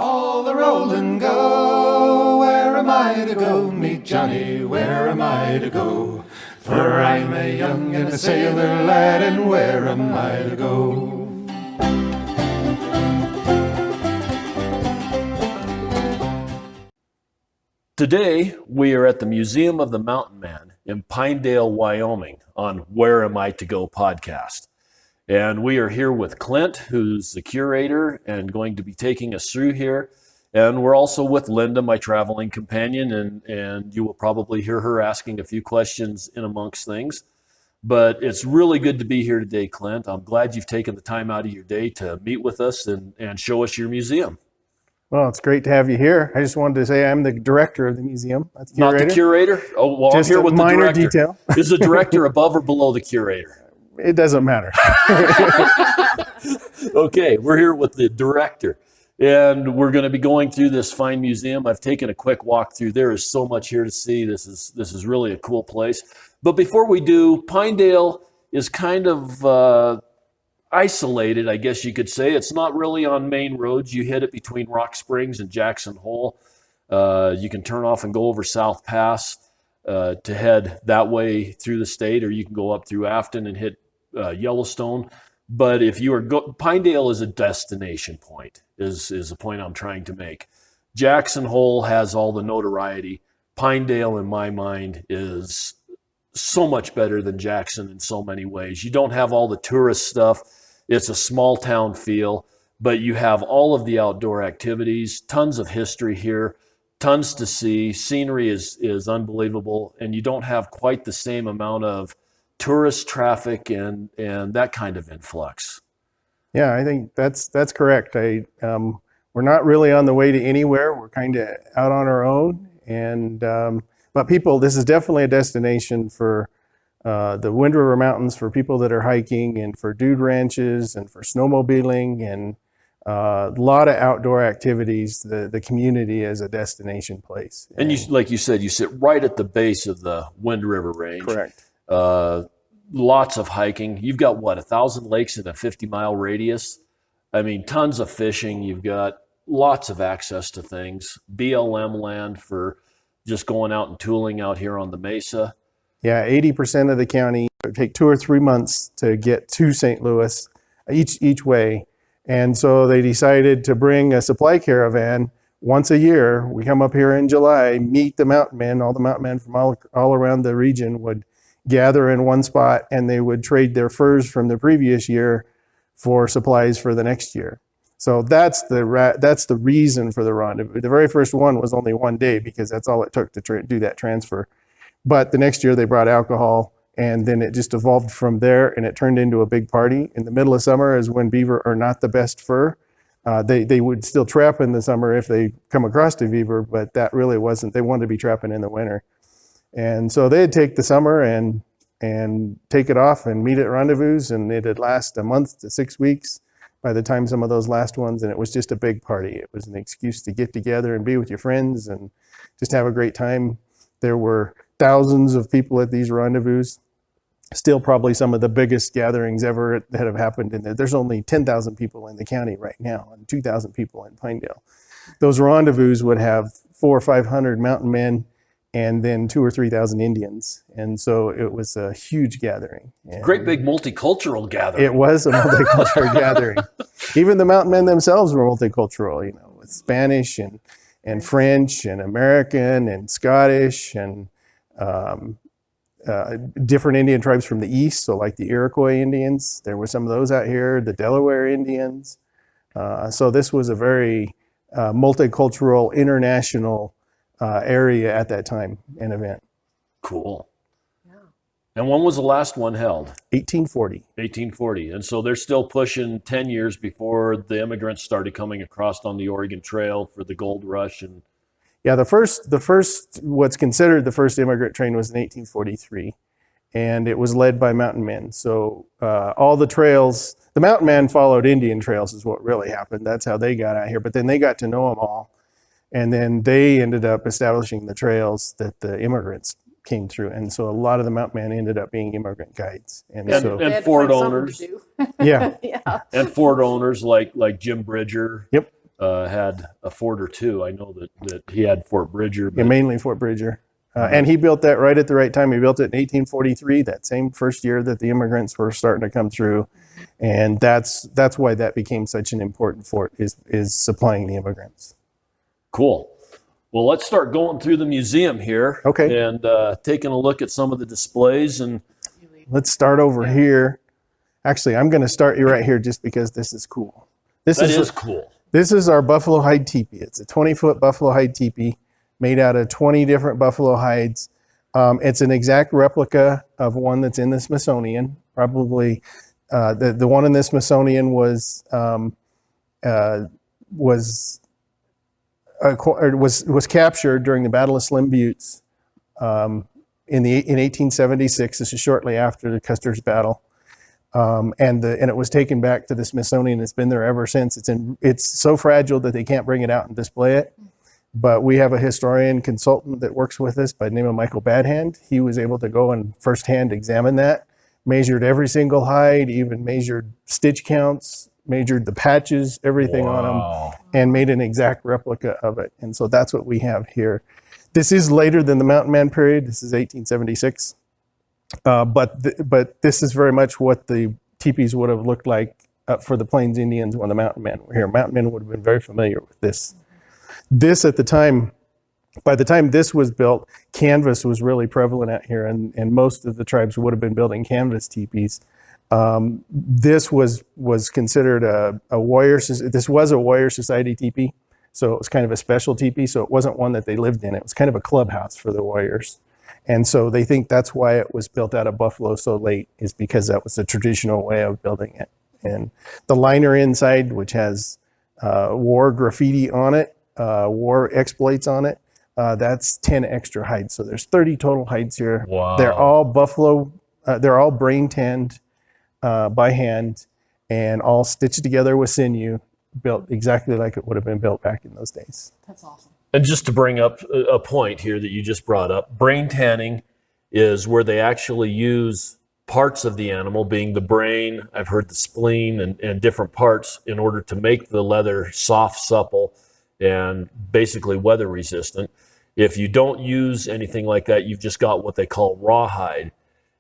All the roll and go, where am I to go? Meet Johnny, where am I to go? For I'm a young and a sailor lad, and where am I to go? Today, we are at the Museum of the Mountain Man in Pinedale, Wyoming on Where Am I to Go podcast. And we are here with Clint, who's the curator and going to be taking us through here. And we're also with Linda, my traveling companion, and you will probably hear her asking a few questions in amongst things. But it's really good to be here today, Clint. I'm glad you've taken the time out of your day to meet with us and show us your museum. Well, it's great to have you here. I just wanted to say I'm the director of the museum. Not the curator? Oh, well, just I'm here with the minor director. Detail. Is the director above or below the curator? It doesn't matter. Okay, we're here with the director, and we're going to be going through this fine museum. I've taken a quick walk through. There is so much here to see. This is really a cool place. But before we do, Pinedale is kind of isolated, I guess you could say. It's not really on main roads. You hit it between Rock Springs and Jackson Hole. You can turn off and go over South Pass to head that way through the state, or you can go up through Afton and hit Yellowstone. But if you are Pinedale is a destination point, is the point I'm trying to make. Jackson Hole has all the notoriety. Pinedale, in my mind, is so much better than Jackson in so many ways. You don't have all the tourist stuff. It's a small town feel, but you have all of the outdoor activities, tons of history here, tons to see. Scenery is unbelievable, and you don't have quite the same amount of tourist traffic and that kind of influx. Yeah, I think that's correct. We're not really on the way to anywhere. We're kind of out on our own, and but people, this is definitely a destination for the Wind River Mountains, for people that are hiking, and for dude ranches, and for snowmobiling, and a lot of outdoor activities. The community is a destination place. And you, like you said, you sit right at the base of the Wind River Range. Correct. Lots of hiking. You've got, 1,000 lakes in a 50-mile radius? I mean, tons of fishing. You've got lots of access to things. BLM land for just going out and tooling out here on the mesa. Yeah, 80% of the county. It would take 2 or 3 months to get to St. Louis each way. And so they decided to bring a supply caravan once a year. We come up here in July, meet the mountain men. All the mountain men from all around the region would gather in one spot, and they would trade their furs from the previous year for supplies for the next year. So that's the reason for the rendezvous. The very first one was only 1 day because that's all it took to do that transfer. But the next year they brought alcohol, and then it just evolved from there, and it turned into a big party. In the middle of summer is when beaver are not the best fur. They would still trap in the summer if they come across a beaver, but that really wasn't. They wanted to be trapping in the winter. And so they'd take the summer and take it off and meet at rendezvous, and it'd last a month to 6 weeks by the time some of those last ones, and it was just a big party. It was an excuse to get together and be with your friends and just have a great time. There were thousands of people at these rendezvous. Still probably some of the biggest gatherings ever that have happened in there. There's only 10,000 people in the county right now and 2,000 people in Pinedale. Those rendezvous would have 400 or 500 mountain men and then 2,000 or 3,000 Indians. And so it was a huge gathering. And great big multicultural gathering. It was a multicultural gathering. Even the mountain men themselves were multicultural, with Spanish and French and American and Scottish and different Indian tribes from the east. So like the Iroquois Indians, there were some of those out here, the Delaware Indians. So this was a very multicultural, international area at that time, an event. Cool. Yeah. And when was the last one held? 1840. 1840. And so they're still pushing 10 years before the immigrants started coming across on the Oregon Trail for the gold rush. And yeah, the first, what's considered the first immigrant train was in 1843, and it was led by mountain men. So all the trails, the mountain men followed Indian trails is what really happened. That's how they got out here. But then they got to know them all. And then they ended up establishing the trails that the immigrants came through. And so a lot of the mountain men ended up being immigrant guides. And Fort owners. Yeah. And Fort owners like Jim Bridger. Yep. had a fort or two. I know that he had Fort Bridger. Yeah, mainly Fort Bridger. And he built that right at the right time. He built it in 1843, that same first year that the immigrants were starting to come through. And that's why that became such an important fort, is supplying the immigrants. Cool. Well, let's start going through the museum here. Okay. And taking a look at some of the displays. And let's start over here. Actually, I'm going to start you right here just because this is cool. That is cool. This is our buffalo hide teepee. It's a 20-foot buffalo hide teepee made out of 20 different buffalo hides. It's an exact replica of one that's in the Smithsonian. Probably the one in the Smithsonian was captured during the Battle of Slim Buttes in 1876. This is shortly after the Custer's Battle. And it was taken back to the Smithsonian. It's been there ever since. It's so fragile that they can't bring it out and display it. But we have a historian consultant that works with us by the name of Michael Badhand. He was able to go and firsthand examine that, measured every single hide, even measured stitch counts, measured the patches, everything on them, and made an exact replica of it. And so that's what we have here. This is later than the Mountain Man period. This is 1876. But this is very much what the teepees would have looked like for the Plains Indians when the Mountain Men were here. Mountain Men would have been very familiar with this. This at the time, by the time this was built, canvas was really prevalent out here, and most of the tribes would have been building canvas teepees. This was considered a warrior. This was a warrior society teepee, so it was kind of a special teepee. So it wasn't one that they lived in. It was kind of a clubhouse for the warriors. And so they think that's why it was built out of buffalo so late, is because that was the traditional way of building it. And the liner inside, which has war graffiti on it, war exploits on it, that's 10 extra hides. So there's 30 total hides here. Wow. They're all buffalo, they're all brain tanned by hand and all stitched together with sinew, built exactly like it would have been built back in those days. That's awesome. And just to bring up a point here that you just brought up, brain tanning is where they actually use parts of the animal, being the brain, I've heard the spleen, and different parts in order to make the leather soft, supple, and basically weather resistant. If you don't use anything like that, you've just got what they call rawhide.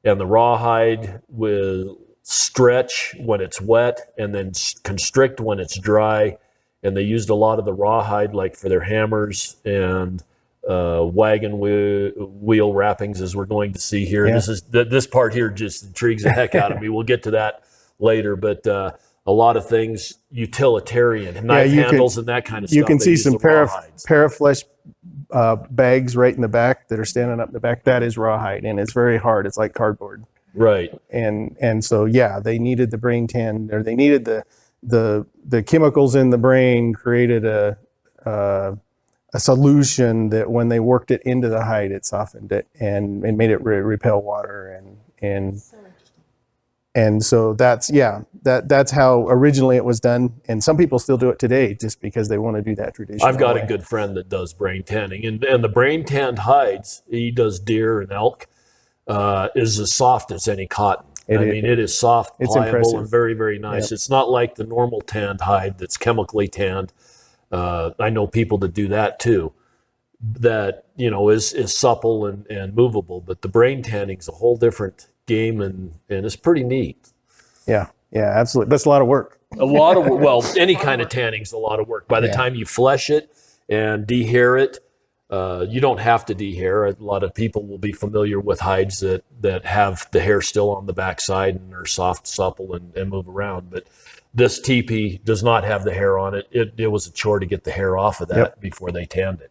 And the rawhide will stretch when it's wet and then constrict when it's dry. And they used a lot of the rawhide like for their hammers and wagon wheel wrappings, as we're going to see here. Yeah. This part here just intrigues the heck out of me. We'll get to that later, but a lot of things utilitarian, knife handles and that kind of stuff. You can They see use some the rawhides. paraflesh bags right in the back that are standing up in the back. That is rawhide, and it's very hard. It's like cardboard. Right. And so yeah, they needed the brain tan, or they needed the chemicals in the brain created a solution that when they worked it into the hide, it softened it and made it repel water and so that's how originally it was done. And some people still do it today just because they want to do that traditional I've got way. a good friend that does brain tanning, and the brain tanned hides, he does deer and elk, is as soft as any cotton. It is soft, it's pliable, impressive. and very, very nice. Yep. It's not like the normal tanned hide that's chemically tanned. I know people that do that too, that, is supple and movable, but the brain tanning is a whole different game, and it's pretty neat. Yeah, absolutely. That's a lot of work. Any kind of tanning is a lot of work. By the time you flesh it and dehair it, you don't have to dehair. A lot of people will be familiar with hides that have the hair still on the backside and are soft, supple, and move around. But this teepee does not have the hair on it. It was a chore to get the hair off of that before they tanned it.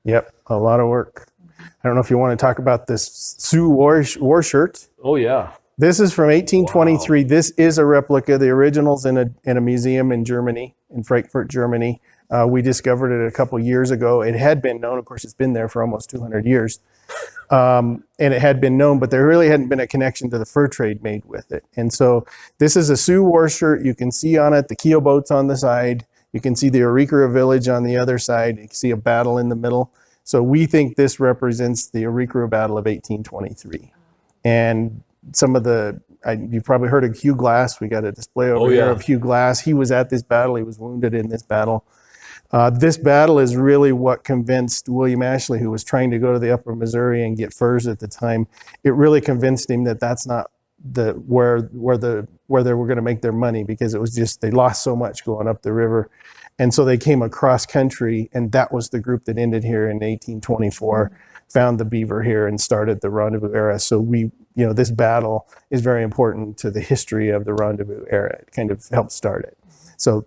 Yep, a lot of work. I don't know if you want to talk about this Sioux war shirt. Oh, yeah. This is from 1823. Wow. This is a replica. The original's in a museum in Germany, in Frankfurt, Germany. We discovered it a couple years ago. It had been known, of course, it's been there for almost 200 years. And it had been known, but there really hadn't been a connection to the fur trade made with it. And so this is a Sioux war shirt. You can see on it the keel boats on the side. You can see the Arikara village on the other side. You can see a battle in the middle. So we think this represents the Arikara battle of 1823. And some of you've probably heard of Hugh Glass. We got a display over here of Hugh Glass. He was at this battle. He was wounded in this battle. This battle is really what convinced William Ashley, who was trying to go to the upper Missouri and get furs at the time. It really convinced him that that's not where they were going to make their money, because it was just, they lost so much going up the river. And so they came across country, and that was the group that ended here in 1824, found the Beaver here and started the Rendezvous era. So this battle is very important to the history of the Rendezvous era. It kind of helped start it. So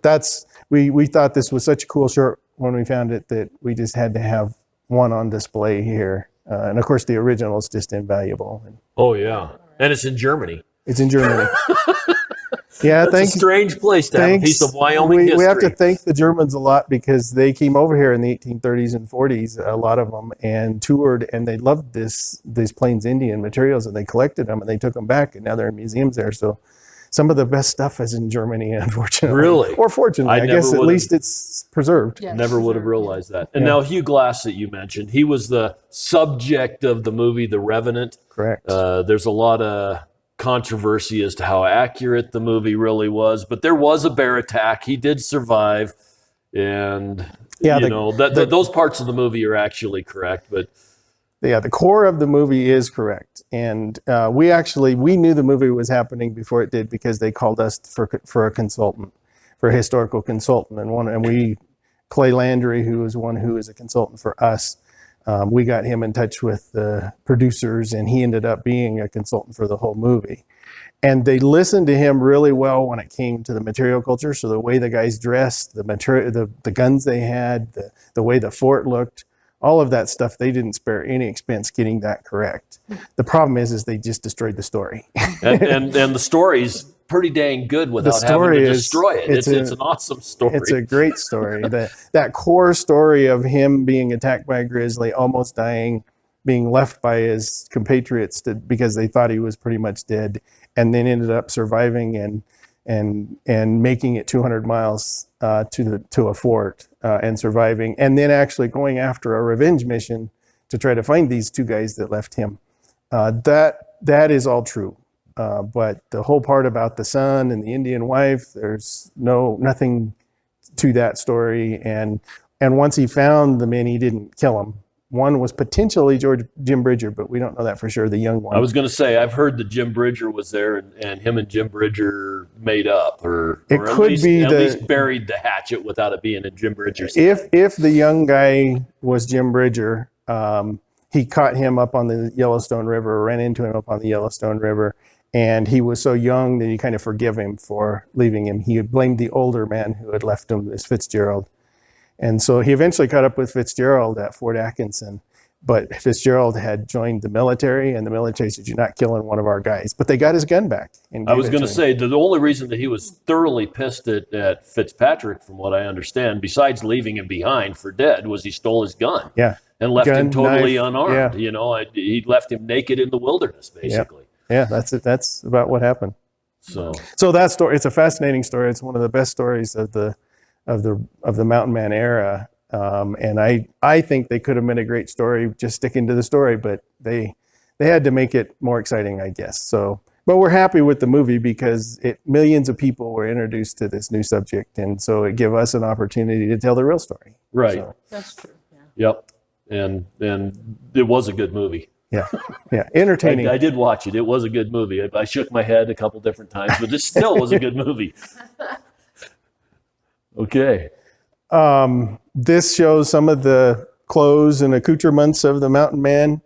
we thought this was such a cool short when we found it that we just had to have one on display here. And of course, the original is just invaluable. Oh, yeah. And it's in Germany. It's in Germany. Yeah, It's a strange place to have a piece of Wyoming history. We have to thank the Germans a lot, because they came over here in the 1830s and 40s, a lot of them, and toured, and they loved these Plains Indian materials, and they collected them, and they took them back, and now they're in museums there. So some of the best stuff is in Germany, unfortunately. Really? Or fortunately, I guess at least it's preserved. Yeah, Never would have realized that. And now Hugh Glass that you mentioned, he was the subject of the movie The Revenant. Correct. There's a lot of controversy as to how accurate the movie really was, but there was a bear attack. He did survive, and those parts of the movie are actually correct. But yeah, the core of the movie is correct, and we knew the movie was happening before it did, because they called us for a consultant, for a historical consultant, and Clay Landry, who is a consultant for us. We got him in touch with the producers, and he ended up being a consultant for the whole movie. And they listened to him really well when it came to the material culture. So the way the guys dressed, the guns they had, the way the fort looked, all of that stuff, they didn't spare any expense getting that correct. The problem is they just destroyed the story. and the story's pretty dang good without having to destroy it. It's an awesome story. It's a great story. That core story of him being attacked by a grizzly, almost dying, being left by his compatriots because they thought he was pretty much dead, and then ended up surviving and making it 200 miles to a fort and surviving, and then actually going after a revenge mission to try to find these two guys that left him. That is all true. But the whole part about the son and the Indian wife, there's nothing to that story. And once he found the men, he didn't kill them. One was potentially Jim Bridger, but we don't know that for sure, the young one. I was going to say, I've heard that Jim Bridger was there, and him and Jim Bridger made up, or at least buried the hatchet without it being in Jim Bridger's head. If the young guy was Jim Bridger, he caught him up on the Yellowstone River, ran into him up on the Yellowstone River, and he was so young that he kind of forgave him for leaving him. He had blamed the older man who had left him, as Fitzgerald. And so he eventually caught up with Fitzgerald at Fort Atkinson. But Fitzgerald had joined the military, and the military said, "You're not killing one of our guys." But they got his gun back. I was going to say, the only reason that he was thoroughly pissed at Fitzpatrick, from what I understand, besides leaving him behind for dead, was he stole his gun. Yeah. And left him totally knife, unarmed. yeah. He left him naked in the wilderness, basically. Yeah, that's it. That's about what happened. So that story, it's a fascinating story. It's one of the best stories of the Mountain Man era. And I think they could have made a great story just sticking to the story, but they had to make it more exciting, I guess. So, but we're happy with the movie because millions of people were introduced to this new subject, and so it gave us an opportunity to tell the real story. Right. So, That's true. Yeah. Yep. And it was a good movie. yeah, entertaining. I did watch it. It was a good movie. I shook my head a couple different times, but this still was a good movie. Okay. This shows some of the clothes and accoutrements of the Mountain Man.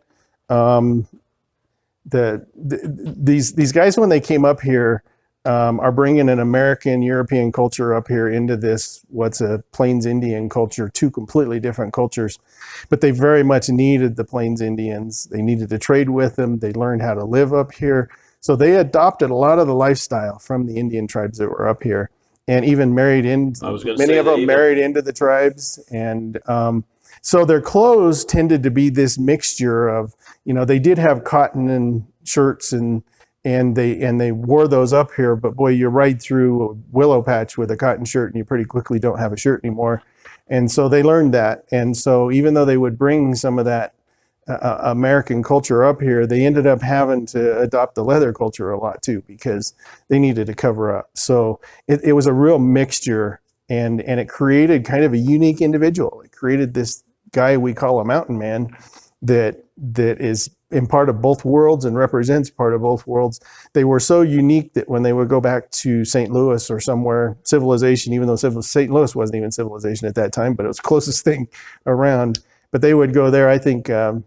These guys, when they came up here, are bringing an American European culture up here into this, what's a Plains Indian culture, two completely different cultures. But they very much needed the Plains Indians. They needed to trade with them. They learned how to live up here. So they adopted a lot of the lifestyle from the Indian tribes that were up here, and even married in. Many of them married into the tribes. And so their clothes tended to be this mixture of, they did have cotton and shirts and they wore those up here, but boy, you ride through a willow patch with a cotton shirt and you pretty quickly don't have a shirt anymore. And so they learned that. And so even though they would bring some of that American culture up here, they ended up having to adopt the leather culture a lot too, because they needed to cover up. So it was a real mixture and it created kind of a unique individual. It created this guy we call a mountain man that is in part of both worlds and represents part of both worlds. They were so unique that when they would go back to St. Louis or somewhere, civilization, even though St. Louis wasn't even civilization at that time, but it was the closest thing around. But they would go there. I think a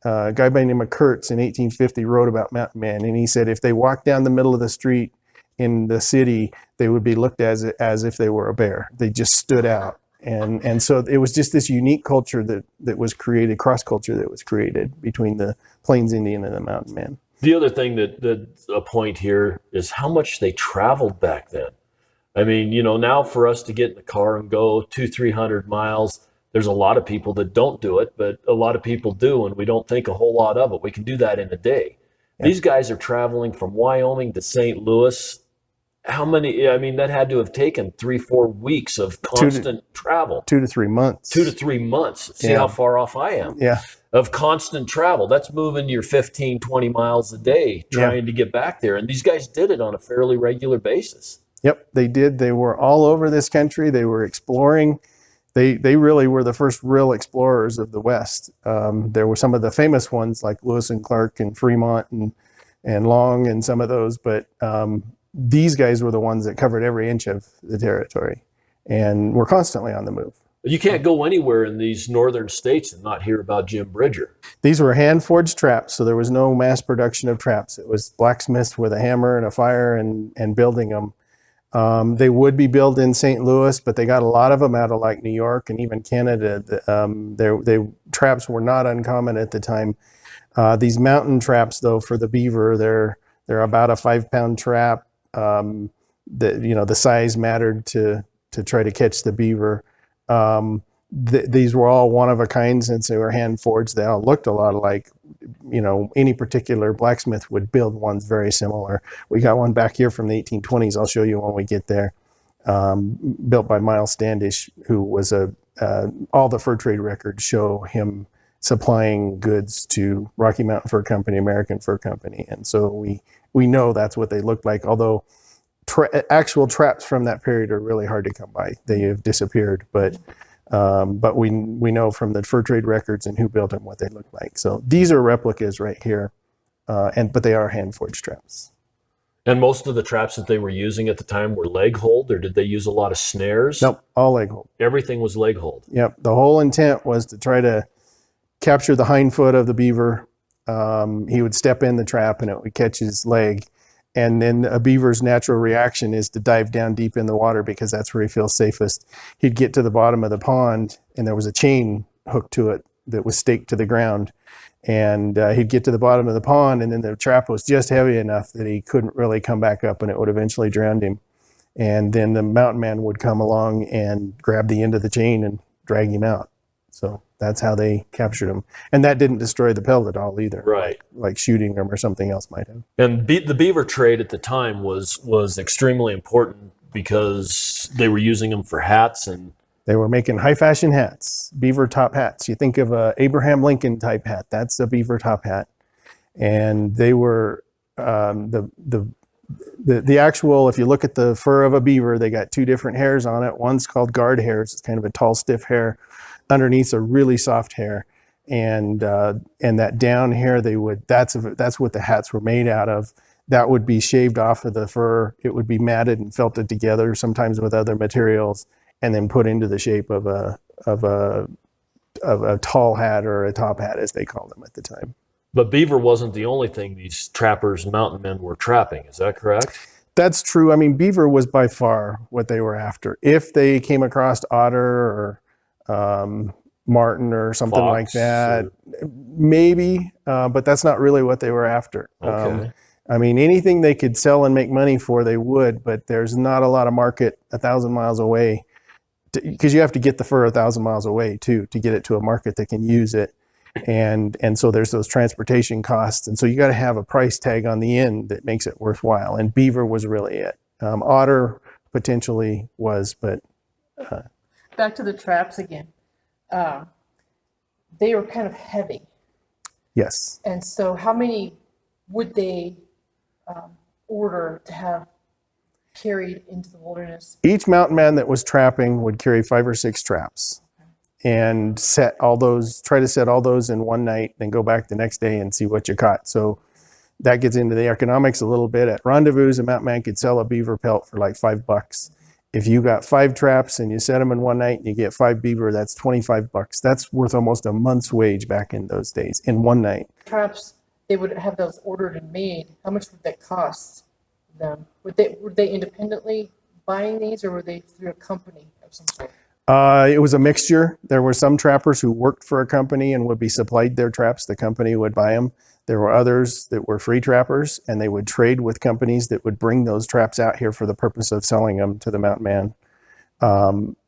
guy by the name of Kurtz in 1850 wrote about mountain man, and he said if they walked down the middle of the street in the city, they would be looked as if they were a bear. They just stood out. And so it was just this unique culture that was created, cross culture that was created between the Plains Indian and the mountain man. The other thing that a point here is how much they traveled back then. I mean, you know, now for us to get in the car and go 200-300 miles, there's a lot of people that don't do it, but a lot of people do, and we don't think a whole lot of it. We can do that in a day. Yeah. These guys are traveling from Wyoming to St. Louis. How many? I mean, that had to have taken 3-4 weeks of constant travel. 2 to 3 months. 2 to 3 months. See how far off I am. Yeah. Of constant travel. That's moving your 15-20 miles a day trying to get back there. And these guys did it on a fairly regular basis. Yep, they did. They were all over this country. They were exploring. They really were the first real explorers of the West. There were some of the famous ones like Lewis and Clark and Fremont and Long and some of those, but these guys were the ones that covered every inch of the territory and were constantly on the move. You can't go anywhere in these northern states and not hear about Jim Bridger. These were hand-forged traps, so there was no mass production of traps. It was blacksmith with a hammer and a fire and building them. They would be built in St. Louis, but they got a lot of them out of like New York and even Canada. Traps were not uncommon at the time. These mountain traps, though, for the beaver, they're about a 5-pound trap. The size mattered to try to catch the beaver. These were all one of a kind since they were hand forged. They all looked a lot alike. You know, any particular blacksmith would build ones very similar. We got one back here from the 1820s. I'll show you when we get there. Built by Miles Standish, who was all the fur trade records show him supplying goods to Rocky Mountain Fur Company, American Fur Company. And so we know that's what they looked like, although actual traps from that period are really hard to come by. They have disappeared, but we know from the fur trade records and who built them what they look like. So these are replicas right here, but they are hand-forged traps. And most of the traps that they were using at the time were leg hold, or did they use a lot of snares? Nope, all leg hold. Everything was leg hold. Yep, the whole intent was to try to capture the hind foot of the beaver. He would step in the trap and it would catch his leg. And then a beaver's natural reaction is to dive down deep in the water because that's where he feels safest. He'd get to the bottom of the pond and there was a chain hooked to it that was staked to the ground. And he'd get to the bottom of the pond and then the trap was just heavy enough that he couldn't really come back up and it would eventually drown him. And then the mountain man would come along and grab the end of the chain and drag him out. So that's how they captured him. And that didn't destroy the pelt at all either. Right. Like shooting them or something else might have. And the beaver trade at the time was extremely important because they were using them for hats and... They were making high fashion hats, beaver top hats. You think of a Abraham Lincoln type hat, that's a beaver top hat. And they were the actual, if you look at the fur of a beaver, they got 2 different hairs on it. One's called guard hairs. It's kind of a tall, stiff hair. Underneath a really soft hair, and that down hair that's what the hats were made out of. That would be shaved off of the fur. It would be matted and felted together, sometimes with other materials, and then put into the shape of a tall hat or a top hat, as they called them at the time. But beaver wasn't the only thing these trappers, mountain men, were trapping. Is that correct? That's true. I mean, beaver was by far what they were after. If they came across otter or martin or something Fox, like that, maybe, but that's not really what they were after. Okay. I mean, anything they could sell and make money for, they would, but there's not a lot of market 1,000 miles away, because you have to get the fur 1,000 miles away too to get it to a market that can use it. And so there's those transportation costs. And so you got to have a price tag on the end that makes it worthwhile. And beaver was really it. Otter potentially was, but... Back to the traps again. They were kind of heavy. Yes. And so how many would they order to have carried into the wilderness? Each mountain man that was trapping would carry 5 or 6 traps and try to set all those in one night, then go back the next day and see what you caught. So that gets into the economics a little bit. At rendezvous, a mountain man could sell a beaver pelt for like $5. If you got 5 traps and you set them in one night and you get 5 beaver, that's $25. That's worth almost a month's wage back in those days in one night. Traps, they would have those ordered and made. How much would that cost them? Were they independently buying these, or were they through a company of some sort? It was a mixture. There were some trappers who worked for a company and would be supplied their traps. The company would buy them. There were others that were free trappers, and they would trade with companies that would bring those traps out here for the purpose of selling them to the mountain man.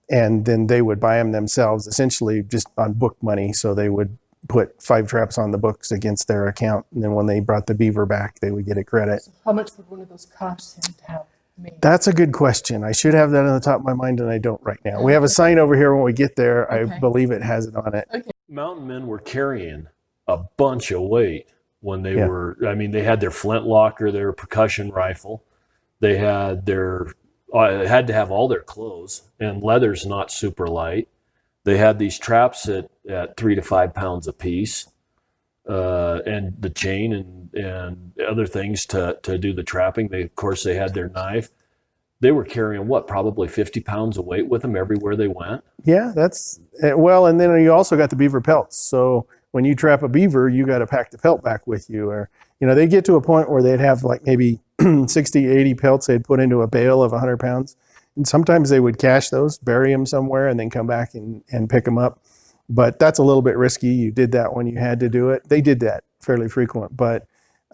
And then they would buy them themselves, essentially just on book money. So they would put 5 traps on the books against their account. And then when they brought the beaver back, they would get a credit. So how much would one of those cost him to have made? That's a good question. I should have that on the top of my mind, and I don't right now. We have a sign over here when we get there. Okay. I believe it has it on it. Okay. Mountain men were carrying a bunch of weight when they Yeah. were, I mean, they had their flintlock or their percussion rifle. They had had to have all their clothes, and leather's not super light. They had these traps at 3 to 5 pounds a piece, and the chain and other things to do the trapping. Of course, they had their knife. They were carrying probably 50 pounds of weight with them everywhere they went. Yeah, that's well, and then you also got the beaver pelts. So when you trap a beaver, you got to pack the pelt back with you. Or, they get to a point where they'd have like maybe 60, 80 pelts they'd put into a bale of 100 pounds. And sometimes they would cache those, bury them somewhere, and then come back and pick them up. But that's a little bit risky. You did that when you had to do it. They did that fairly frequent. But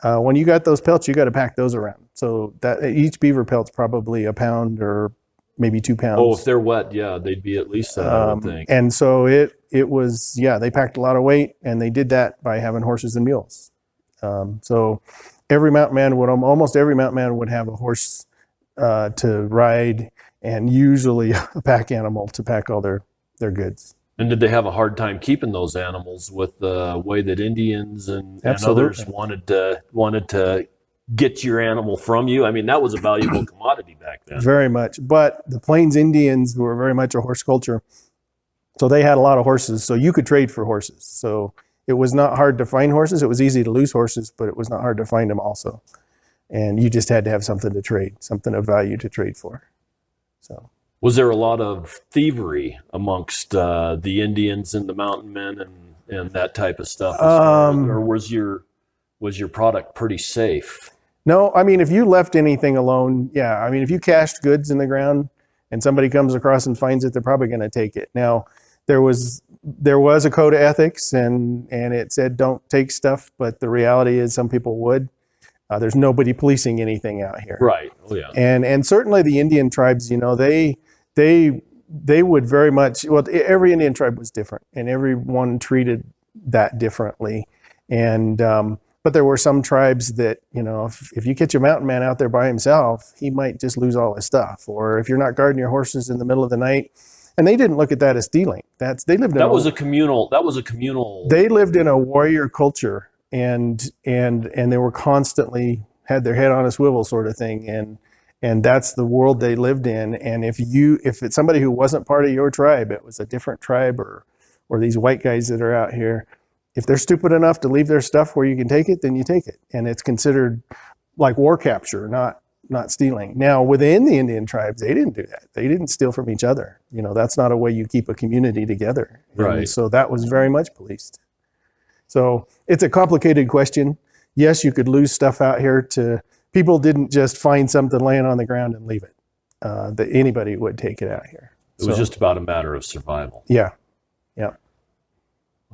when you got those pelts, you got to pack those around. So that each beaver pelt's probably a pound or maybe 2 pounds. Oh, if they're wet, yeah, they'd be at least that, I would think. And so it was, they packed a lot of weight, and they did that by having horses and mules. So almost every mountain man would have a horse to ride, and usually a pack animal to pack all their goods. And did they have a hard time keeping those animals with the way that Indians and Absolutely. others wanted to get your animal from you? I mean, that was a valuable commodity back then. Very much. But the Plains Indians were very much a horse culture. So they had a lot of horses. So you could trade for horses. So it was not hard to find horses. It was easy to lose horses, but it was not hard to find them also. And you just had to have something to trade, something of value to trade for. So. Was there a lot of thievery amongst the Indians and the mountain men and that type of stuff? Or was your product pretty safe? No, I mean, if you left anything alone, yeah. I mean, if you cached goods in the ground and somebody comes across and finds it, they're probably going to take it. Now, there was a code of ethics, and it said don't take stuff, but the reality is some people would. There's nobody policing anything out here. Right. Oh, yeah. And certainly the Indian tribes, they would very much, well, every Indian tribe was different, and everyone treated that differently. And but there were some tribes that, if you catch a mountain man out there by himself, he might just lose all his stuff. Or if you're not guarding your horses in the middle of the night, and they didn't look at that as stealing. That was a communal. They lived in a warrior culture, and they were constantly had their head on a swivel sort of thing, and that's the world they lived in. And if it's somebody who wasn't part of your tribe, it was a different tribe, or these white guys that are out here, if they're stupid enough to leave their stuff where you can take it, then you take it. And it's considered like war capture, not stealing. Now, within the Indian tribes, they didn't do that. They didn't steal from each other. That's not a way you keep a community together. Right. And so that was very much policed. So it's a complicated question. Yes, you could lose stuff out here people didn't just find something laying on the ground and leave it. That anybody would take it out here. It was just about a matter of survival. Yeah.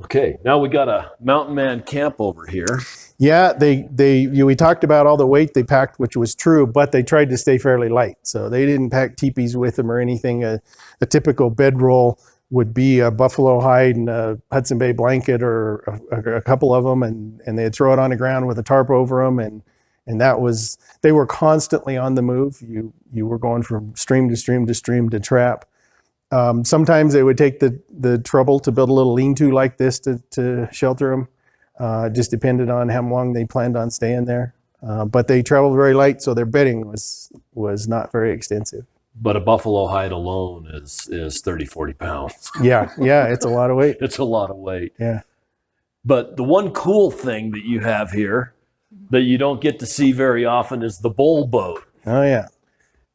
Okay, now we got a mountain man camp over here. Yeah, we talked about all the weight they packed, which was true, but they tried to stay fairly light. So they didn't pack teepees with them or anything. A typical bedroll would be a buffalo hide and a Hudson Bay blanket, or a couple of them, and they'd throw it on the ground with a tarp over them, and they were constantly on the move. You were going from stream to stream to stream to trap. Sometimes they would take the trouble to build a little lean-to like this to shelter them. Just depended on how long they planned on staying there. But they traveled very light, so their bedding was not very extensive. But a buffalo hide alone is 30, 40 pounds. Yeah, it's a lot of weight. It's a lot of weight. Yeah. But the one cool thing that you have here that you don't get to see very often is the bowl boat. Oh, yeah.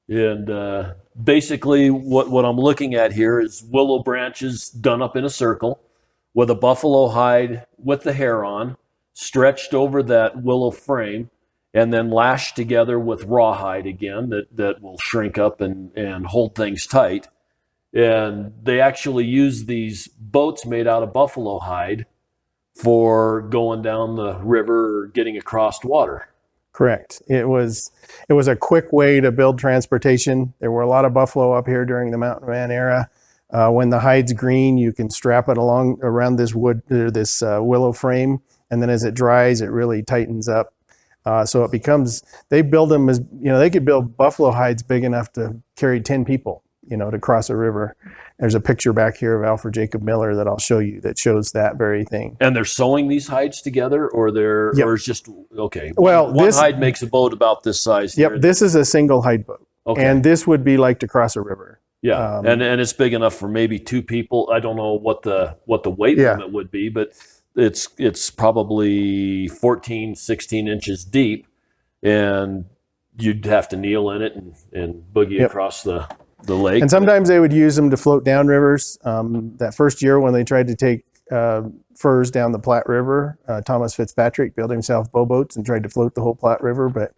And basically what I'm looking at here is willow branches done up in a circle with a buffalo hide with the hair on, stretched over that willow frame, and then lashed together with rawhide again that will shrink up and hold things tight. And they actually use these boats made out of buffalo hide for going down the river or getting across water. Correct. It was a quick way to build transportation. There were a lot of buffalo up here during the mountain man era. When the hide's green, you can strap it around this willow frame, and then as it dries, it really tightens up. So it becomes, they build them as, they could build buffalo hides big enough to carry 10 people, to cross a river. There's a picture back here of Alfred Jacob Miller that I'll show you that shows that very thing. And they're sewing these hides together, or Yep. or it's just, okay. Well, one this hide makes a boat about this size here. Yep, this is a single hide boat. Okay. And this would be like to cross a river. Yeah, and it's big enough for maybe 2 people. I don't know what the weight Yeah. limit would be, but it's probably 14, 16 inches deep, and you'd have to kneel in it and boogie Yep. across the lake. And sometimes they would use them to float down rivers. That first year when they tried to take furs down the Platte River, Thomas Fitzpatrick built himself bow boats and tried to float the whole Platte River, but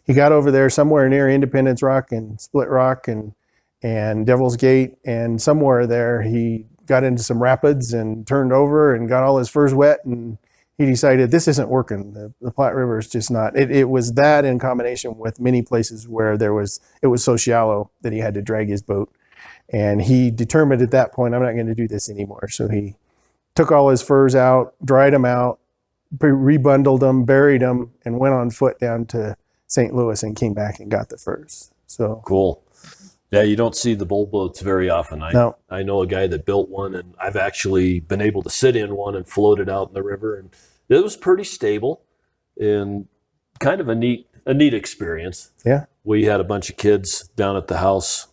he got over there somewhere near Independence Rock and Split Rock and Devil's Gate, and somewhere there he got into some rapids and turned over and got all his furs wet, and he decided this isn't working. The Platte River is just not. It was that in combination with many places where it was so shallow that he had to drag his boat, and he determined at that point, I'm not going to do this anymore. So he took all his furs out, dried them out, rebundled them, buried them, and went on foot down to St. Louis and came back and got the furs. So Cool. Yeah, you don't see the bull boats very often. No. I know a guy that built one, and I've actually been able to sit in one and float it out in the river, and it was pretty stable and kind of a neat experience. Yeah. We had a bunch of kids down at the house.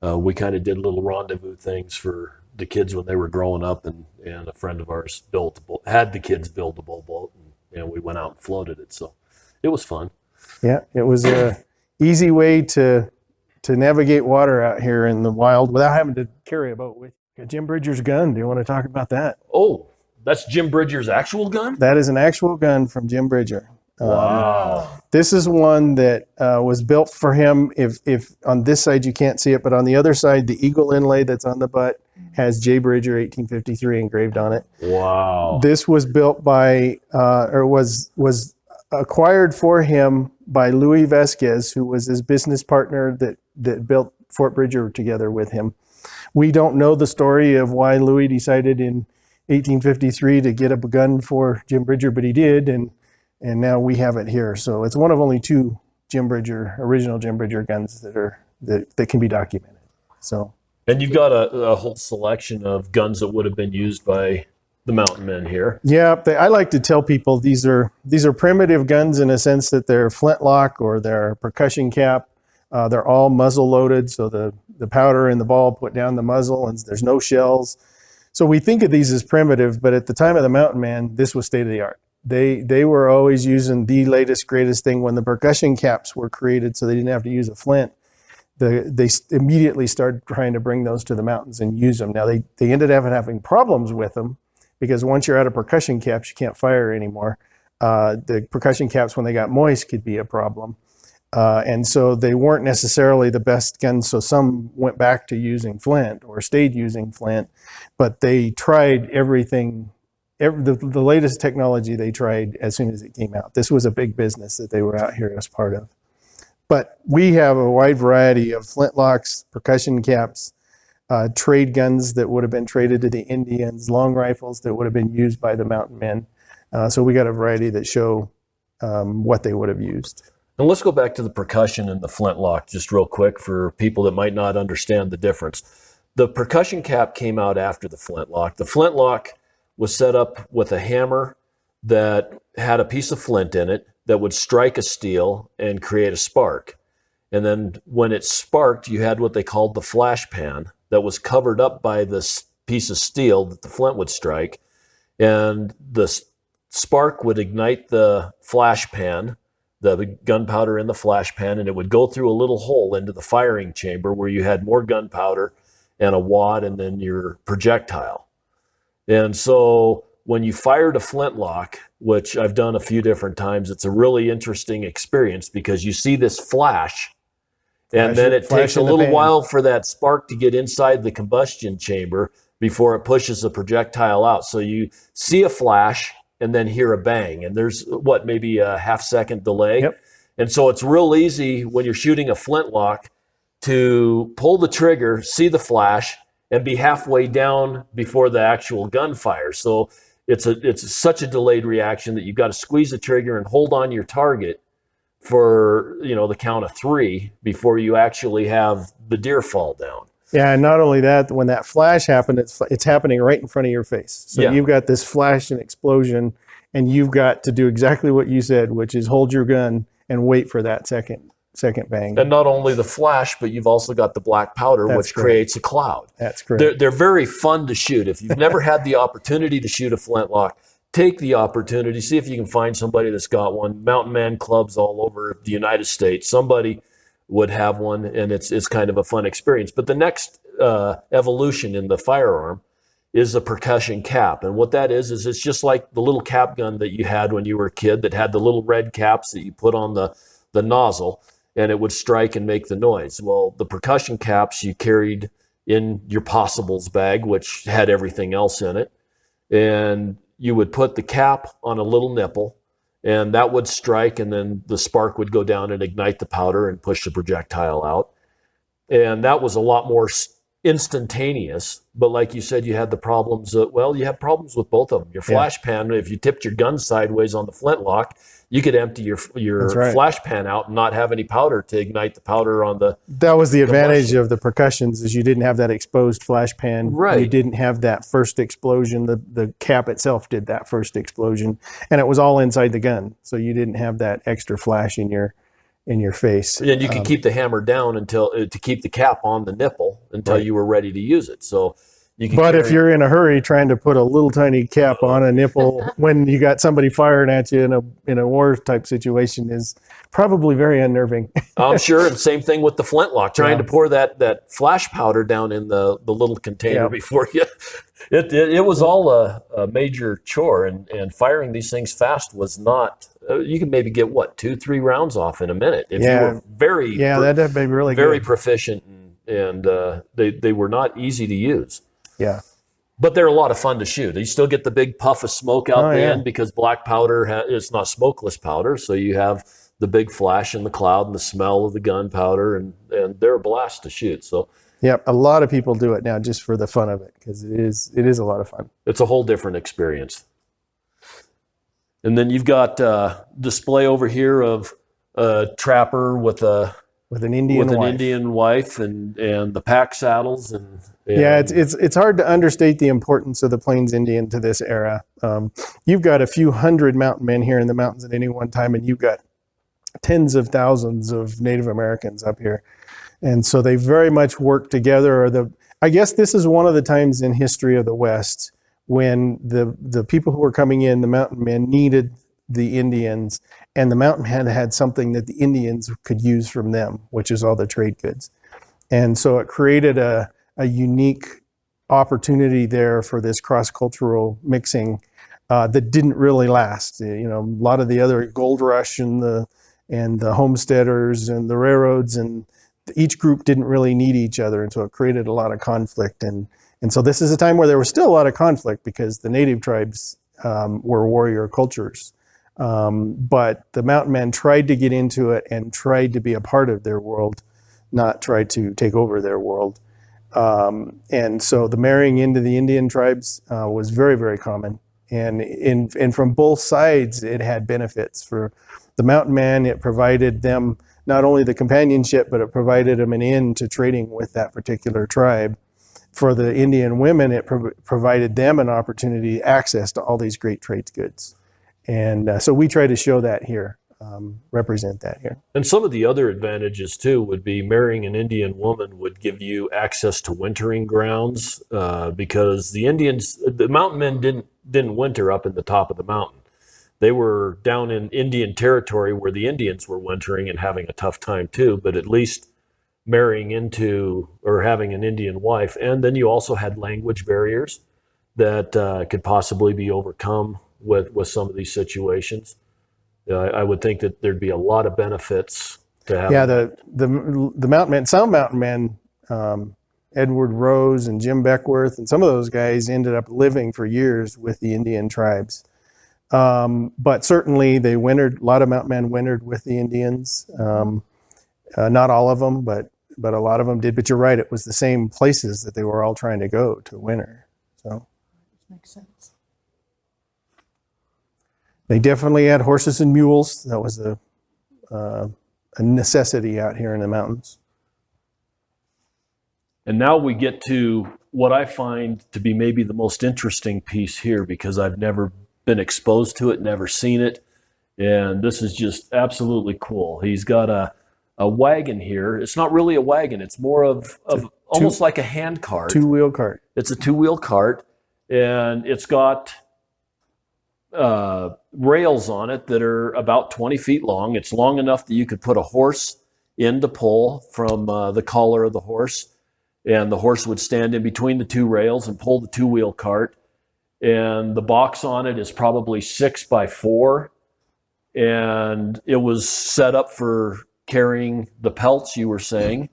We kind of did little rendezvous things for the kids when they were growing up, and a friend of ours had the kids build the bull boat, and we went out and floated it. So it was fun. Yeah, it was a easy way to navigate water out here in the wild without having to carry a boat with you. Jim Bridger's gun. Do you want to talk about that? Oh, that's Jim Bridger's actual gun? That is an actual gun from Jim Bridger. Wow. This is one that was built for him. If on this side you can't see it, but on the other side, the eagle inlay that's on the butt has J. Bridger 1853 engraved on it. Wow. This was built by, was acquired for him by Louis Vasquez, who was his business partner that built Fort Bridger together with him. We don't know the story of why Louis decided in 1853 to get a gun for Jim Bridger, but he did, and now we have it here. So it's one of only 2 original Jim Bridger guns that can be documented. So. And you've got a whole selection of guns that would have been used by the mountain men here. Yeah, I like to tell people these are primitive guns in a sense that they're flintlock or they're percussion cap. They're all muzzle loaded, so the powder and the ball put down the muzzle, and there's no shells. So we think of these as primitive, but at the time of the mountain man, this was state of the art. They were always using the latest, greatest thing. When the percussion caps were created, so they didn't have to use a flint, they immediately started trying to bring those to the mountains and use them. Now they ended up having problems with them, because once you're out of percussion caps, you can't fire anymore. The percussion caps, when they got moist, could be a problem. And so they weren't necessarily the best guns. So some went back to using flint or stayed using flint, but they tried everything, the latest technology they tried as soon as it came out. This was a big business that they were out here as part of. But we have a wide variety of flintlocks, percussion caps, trade guns that would have been traded to the Indians, long rifles that would have been used by the mountain men. So we got a variety that show what they would have used. And let's go back to the percussion and the flintlock just real quick for people that might not understand the difference. The percussion cap came out after the flintlock. The flintlock was set up with a hammer that had a piece of flint in it that would strike a steel and create a spark. And then when it sparked, you had what they called the flash pan that was covered up by this piece of steel that the flint would strike. And the spark would ignite the flash pan, the gunpowder in the flash pan, and it would go through a little hole into the firing chamber where you had more gunpowder and a wad and then your projectile. And so when you fired a flintlock, which I've done a few different times, it's a really interesting experience because you see this flash, and then it takes a little while for that spark to get inside the combustion chamber before it pushes the projectile out. So you see a flash and then hear a bang, and there's maybe a half-second delay. Yep. And so it's real easy when you're shooting a flintlock to pull the trigger, see the flash, and be halfway down before the actual gunfire. So it's such a delayed reaction that you've got to squeeze the trigger and hold on your target for the count of 3 before you actually have the deer fall down. Yeah, and not only that, when that flash happened, it's happening right in front of your face. So you've got this flash and explosion, and you've got to do exactly what you said, which is hold your gun and wait for that second bang. And not only the flash, but you've also got the black powder, which creates a cloud. That's correct. They're very fun to shoot. If you've never had the opportunity to shoot a flintlock, take the opportunity. See if you can find somebody that's got one. Mountain Man clubs all over the United States. Somebody would have one, and it's kind of a fun experience. But the next evolution in the firearm is the percussion cap. And what that is it's just like the little cap gun that you had when you were a kid that had the little red caps that you put on the nozzle, and it would strike and make the noise. Well, the percussion caps you carried in your possibles bag, which had everything else in it. And you would put the cap on a little nipple, and that would strike, and then the spark would go down and ignite the powder and push the projectile out. And that was a lot more instantaneous. But like you said, you had the problems. You have problems with both of them. Your flash pan, if you tipped your gun sideways on the flintlock, you could empty your flash pan out and not have any powder to ignite the powder on the. That was the advantage of the percussions, is you didn't have that exposed flash pan. Right. You didn't have that first explosion. The cap itself did that first explosion, and it was all inside the gun, so you didn't have that extra flash in your face. And you could keep the hammer down until to keep the cap on the nipple until you were ready to use it. So. But if you're in a hurry trying to put a little tiny cap on a nipple when you got somebody firing at you in a war type situation is probably very unnerving. I'm sure. And same thing with the flintlock, trying to pour that flash powder down in the little container before you. It was all a major chore, and firing these things fast was not. You can maybe get 2-3 rounds off in a minute if you were that'd be really very good. proficient, and they were not easy to use. Yeah. But they're a lot of fun to shoot. You still get the big puff of smoke out the end because black powder it's not smokeless powder, so you have the big flash in the cloud and the smell of the gunpowder, and they're a blast to shoot. So a lot of people do it now just for the fun of it because it is a lot of fun. It's a whole different experience. And then you've got display over here of a trapper with an Indian wife and the pack saddles and it's hard to understate the importance of the Plains Indian to this era. You've got a few hundred mountain men here in the mountains at any one time, and you've got tens of thousands of Native Americans up here, and so they very much work together. I guess this is one of the times in history of the West when the people who were coming in, the mountain men, needed the Indians, and the mountain men had something that the Indians could use from them, which is all the trade goods. And so it created a unique opportunity there for this cross-cultural mixing that didn't really last. A lot of the other gold rush and the homesteaders and the railroads, and each group didn't really need each other, and so it created a lot of conflict. And so this is a time where there was still a lot of conflict because the native tribes were warrior cultures. But the mountain men tried to get into it and tried to be a part of their world, not try to take over their world. And so the marrying into the Indian tribes was very, very common. And from both sides, it had benefits. For the mountain man, it provided them not only the companionship, but it provided them an in to trading with that particular tribe. For the Indian women, it provided them an opportunity, access to all these great trade goods. And so we try to show that here. represent that here. And some of the other advantages too would be marrying an Indian woman would give you access to wintering grounds because the mountain men didn't winter up in the top of the mountain. They were down in Indian territory where the Indians were wintering and having a tough time too, but at least marrying into or having an Indian wife. And then you also had language barriers that could possibly be overcome with some of these situations. I would think that there'd be a lot of benefits to have. Yeah, the mountain men, some mountain men, Edward Rose and Jim Beckworth, and some of those guys ended up living for years with the Indian tribes. But certainly they wintered, a lot of mountain men wintered with the Indians. Not all of them, but a lot of them did. But you're right, it was the same places that they were all trying to go to winter. So Makes sense. they definitely had horses and mules. That was a necessity out here in the mountains. And now we get to what I find to be maybe the most interesting piece here because I've never been exposed to it, never seen it. And this is just absolutely cool. He's got a wagon here. It's not really a wagon. It's more of almost like a hand cart. Two-wheel cart. It's a two-wheel cart, and it's got rails on it that are about 20 feet long. It's long enough that you could put a horse in to pull from the collar of the horse, and the horse would stand in between the two rails and pull the two-wheel cart. And the box on it is probably 6 by 4, and it was set up for carrying the pelts, you were saying.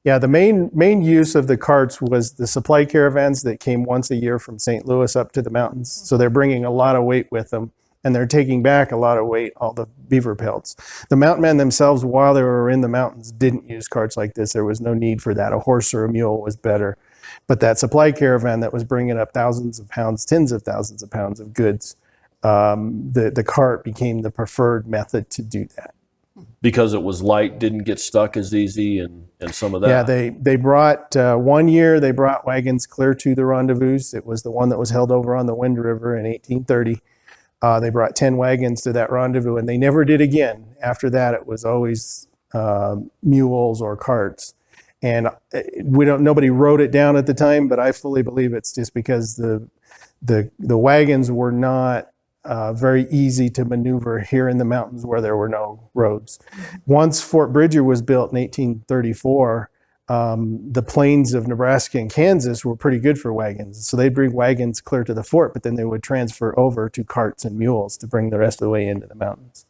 Yeah, the main use of the carts was the supply caravans that came once a year from St. Louis up to the mountains. So they're bringing a lot of weight with them, and they're taking back a lot of weight, all the beaver pelts. The mountain men themselves, while they were in the mountains, didn't use carts like this. There was no need for that. A horse or a mule was better. But that supply caravan that was bringing up thousands of pounds, tens of thousands of pounds of goods, the cart became the preferred method to do that. Because it was light, didn't get stuck as easy, and some of that. Yeah, they brought, one year they brought wagons clear to the rendezvous. It was the one that was held over on the Wind River in 1830. They brought 10 wagons to that rendezvous, and they never did again. After that, it was always mules or carts. And nobody wrote it down at the time, but I fully believe it's just because the wagons were not very easy to maneuver here in the mountains where there were no roads. Once Fort Bridger was built in 1834, the plains of Nebraska and Kansas were pretty good for wagons. So they'd bring wagons clear to the fort, but then they would transfer over to carts and mules to bring the rest of the way into the mountains.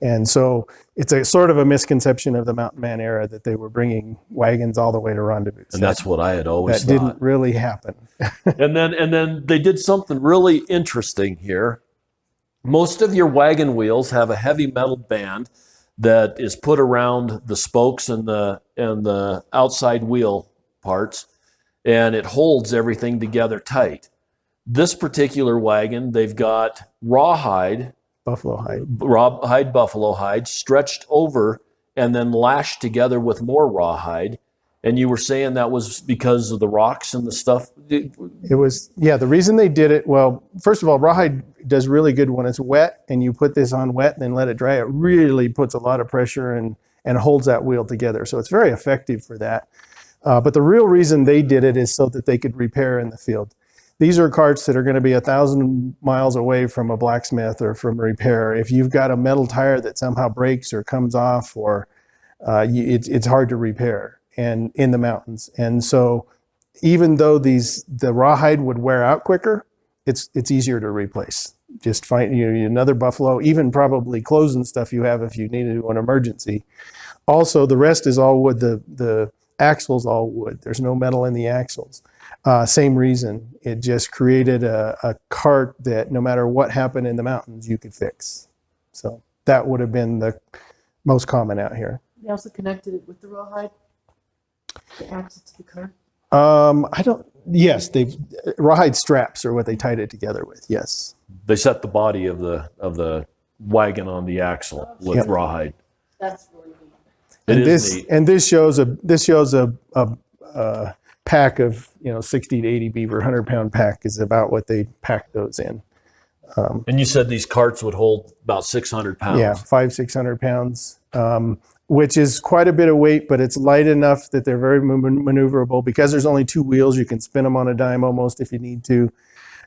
And so it's a sort of a misconception of the mountain man era that they were bringing wagons all the way to rendezvous. And that's what I had always that thought. didn't really happen. And then they did something really interesting here. Most of your wagon wheels have a heavy metal band that is put around the spokes and the outside wheel parts, and it holds everything together tight. This particular wagon, they've got rawhide, Buffalo hide. rawhide, buffalo hide, stretched over and then lashed together with more rawhide. And you were saying that was because of the rocks and the stuff? It was, yeah, the reason they did it, well, first of all, rawhide does really good when it's wet, and you put this on wet and then let it dry. It really puts a lot of pressure and holds that wheel together. So it's very effective for that. But the real reason they did it is so that they could repair in the field. These are carts that are going to be 1,000 miles away from a blacksmith or from repair. If you've got a metal tire that somehow breaks or comes off, or it's hard to repair and in the mountains. And so even though the rawhide would wear out quicker, it's easier to replace. Just find another buffalo, even probably clothes and stuff you have if you need to do an emergency. Also, the rest is all wood. The axle's all wood. There's no metal in the axles. Same reason. It just created a cart that no matter what happened in the mountains, you could fix. So that would have been the most common out here. They also connected it with the rawhide, the axle to the cart. Yes, rawhide straps are what they tied it together with. Yes. They set the body of the wagon on the axle with rawhide. That's really neat. And this shows a pack of 60 to 80 beaver, 100-pound pack is about what they packed those in. And you said these carts would hold about 600 pounds. Yeah, 500-600 pounds, which is quite a bit of weight, but it's light enough that they're very maneuverable. Because there's only 2 wheels, you can spin them on a dime almost if you need to.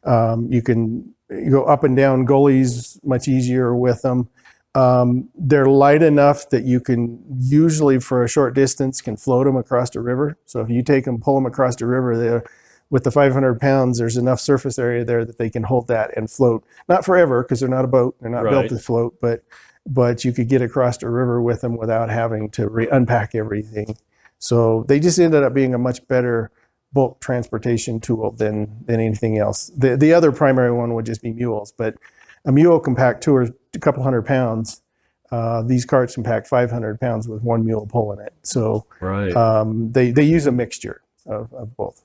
You can go up and down gullies much easier with them. They're light enough that you can usually, for a short distance, can float them across a river. So if you take them, pull them across the river, with the 500 pounds, there's enough surface area there that they can hold that and float. Not forever, because they're not a boat. They're not built to float, but you could get across a river with them without having to unpack everything. So they just ended up being a much better bulk transportation tool than anything else. The other primary one would just be mules, but a mule can pack a couple hundred pounds. These carts can pack 500 pounds with one mule pulling it. So they use a mixture of both.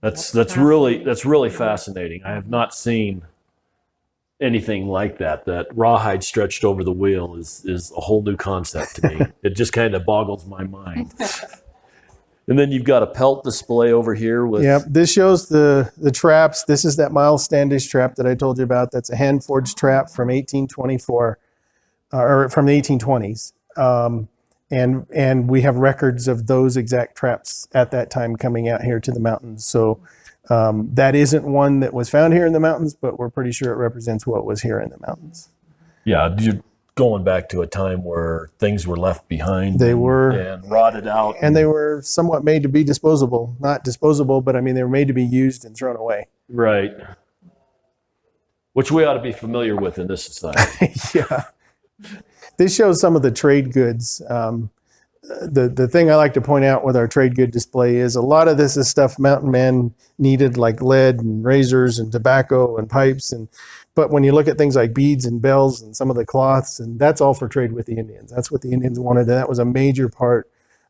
That's really fascinating. I have not seen anything like that. That rawhide stretched over the wheel is a whole new concept to me. It just kind of boggles my mind. And then you've got a pelt display over here with. Yeah, this shows the traps. This is that Miles Standish trap that I told you about. That's a hand forged trap from 1824, or from the 1820s. And we have records of those exact traps at that time coming out here to the mountains. So that isn't one that was found here in the mountains, but we're pretty sure it represents what was here in the mountains. Yeah, you're going back to a time where things were left behind. They were. And rotted out. And they were somewhat made to be disposable. Not disposable, but I mean, they were made to be used and thrown away. Right. Which we ought to be familiar with in this society. Yeah. This shows some of the trade goods. The thing I like to point out with our trade good display is a lot of this is stuff mountain men needed, like lead and razors and tobacco and pipes. But when you look at things like beads and bells and some of the cloths, and that's all for trade with the Indians. That's what the Indians wanted. And that was a major part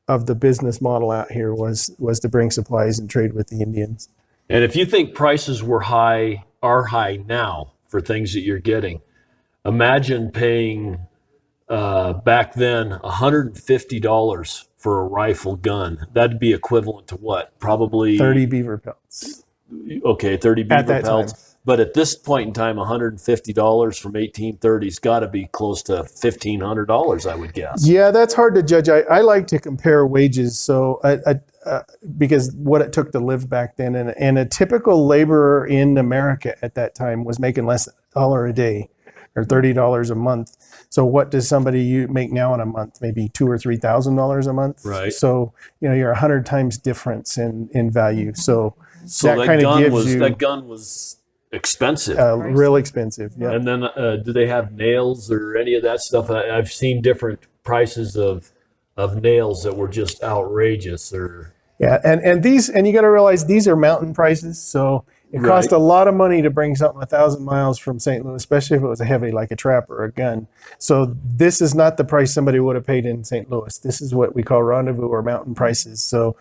of the business model out here was to bring supplies and trade with the Indians. And if you think prices are high now for things that you're getting, imagine paying back then $150 for a rifle gun. That'd be equivalent to what? Probably 30 beaver pelts. Okay, 30 At beaver that pelts. time. But at this point in time, $150 from 1830's got to be close to $1,500, I would guess. Yeah, that's hard to judge. I like to compare wages, so because what it took to live back then, and a typical laborer in America at that time was making less than $1 a day or $30 a month. So what does somebody make now in a month? Maybe $2,000 or $3,000 a month. Right. So you're 100 times difference in value. So that kind of gives you that gun was expensive. Real expensive. Yeah. And then do they have nails or any of that stuff? I've seen different prices of nails that were just outrageous. Yeah, and you got to realize these are mountain prices, so it cost a lot of money to bring something 1,000 miles from St. Louis, especially if it was a heavy like a trap or a gun. So this is not the price somebody would have paid in St. Louis. This is what we call rendezvous or mountain prices. So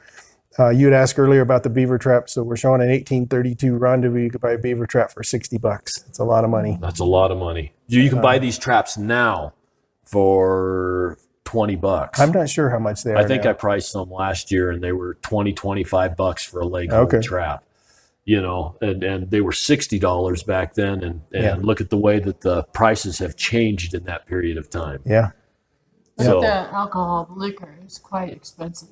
you had asked earlier about the beaver trap. So we're showing an 1832 rendezvous. You could buy a beaver trap for $60. It's a lot of money. That's a lot of money. You can buy these traps now for $20. I'm not sure how much they are. I think now. I priced some last year and they were $25 for a leg hold trap. And they were $60 back then. And look at the way that the prices have changed in that period of time. Yeah. But the alcohol, liquor is quite expensive.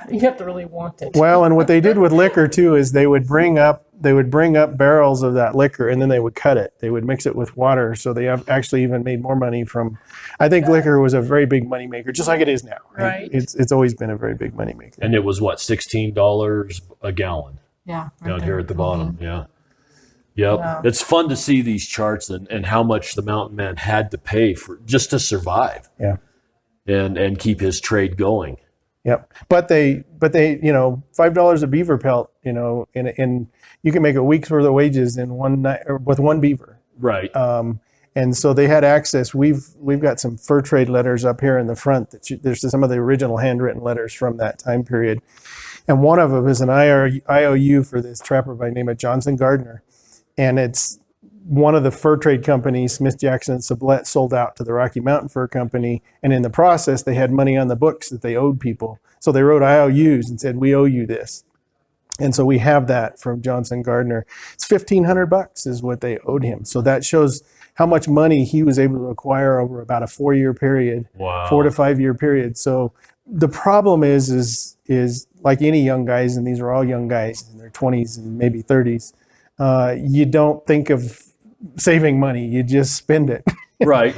You have to really want it. Well, and what they did with liquor too is they would bring up barrels of that liquor and then they would cut it. They would mix it with water, so they have actually even made more money from. I think liquor was a very big moneymaker, just like it is now. Right. It's always been a very big moneymaker. And it was what, $16 a gallon? Yeah. Down here at the bottom. Yeah. Yep. Yeah. It's fun to see these charts and how much the mountain man had to pay for just to survive. Yeah. And keep his trade going. Yep. But they, $5 a beaver pelt, and you can make a week's worth of wages in one night or with one beaver. Right. And so they had access. We've got some fur trade letters up here in the front. There's some of the original handwritten letters from that time period. And one of them is an IOU for this trapper by the name of Johnson Gardner. And it's one of the fur trade companies, Smith Jackson and Sublette, sold out to the Rocky Mountain Fur Company. And in the process, they had money on the books that they owed people. So they wrote IOUs and said, we owe you this. And so we have that from Johnson Gardner. It's $1,500 is what they owed him. So that shows how much money he was able to acquire over about a 4-year period, Wow. 4 to 5 year period. So the problem is like any young guys, and these are all young guys in their 20s and maybe 30s. You don't think of saving money; you just spend it. Right.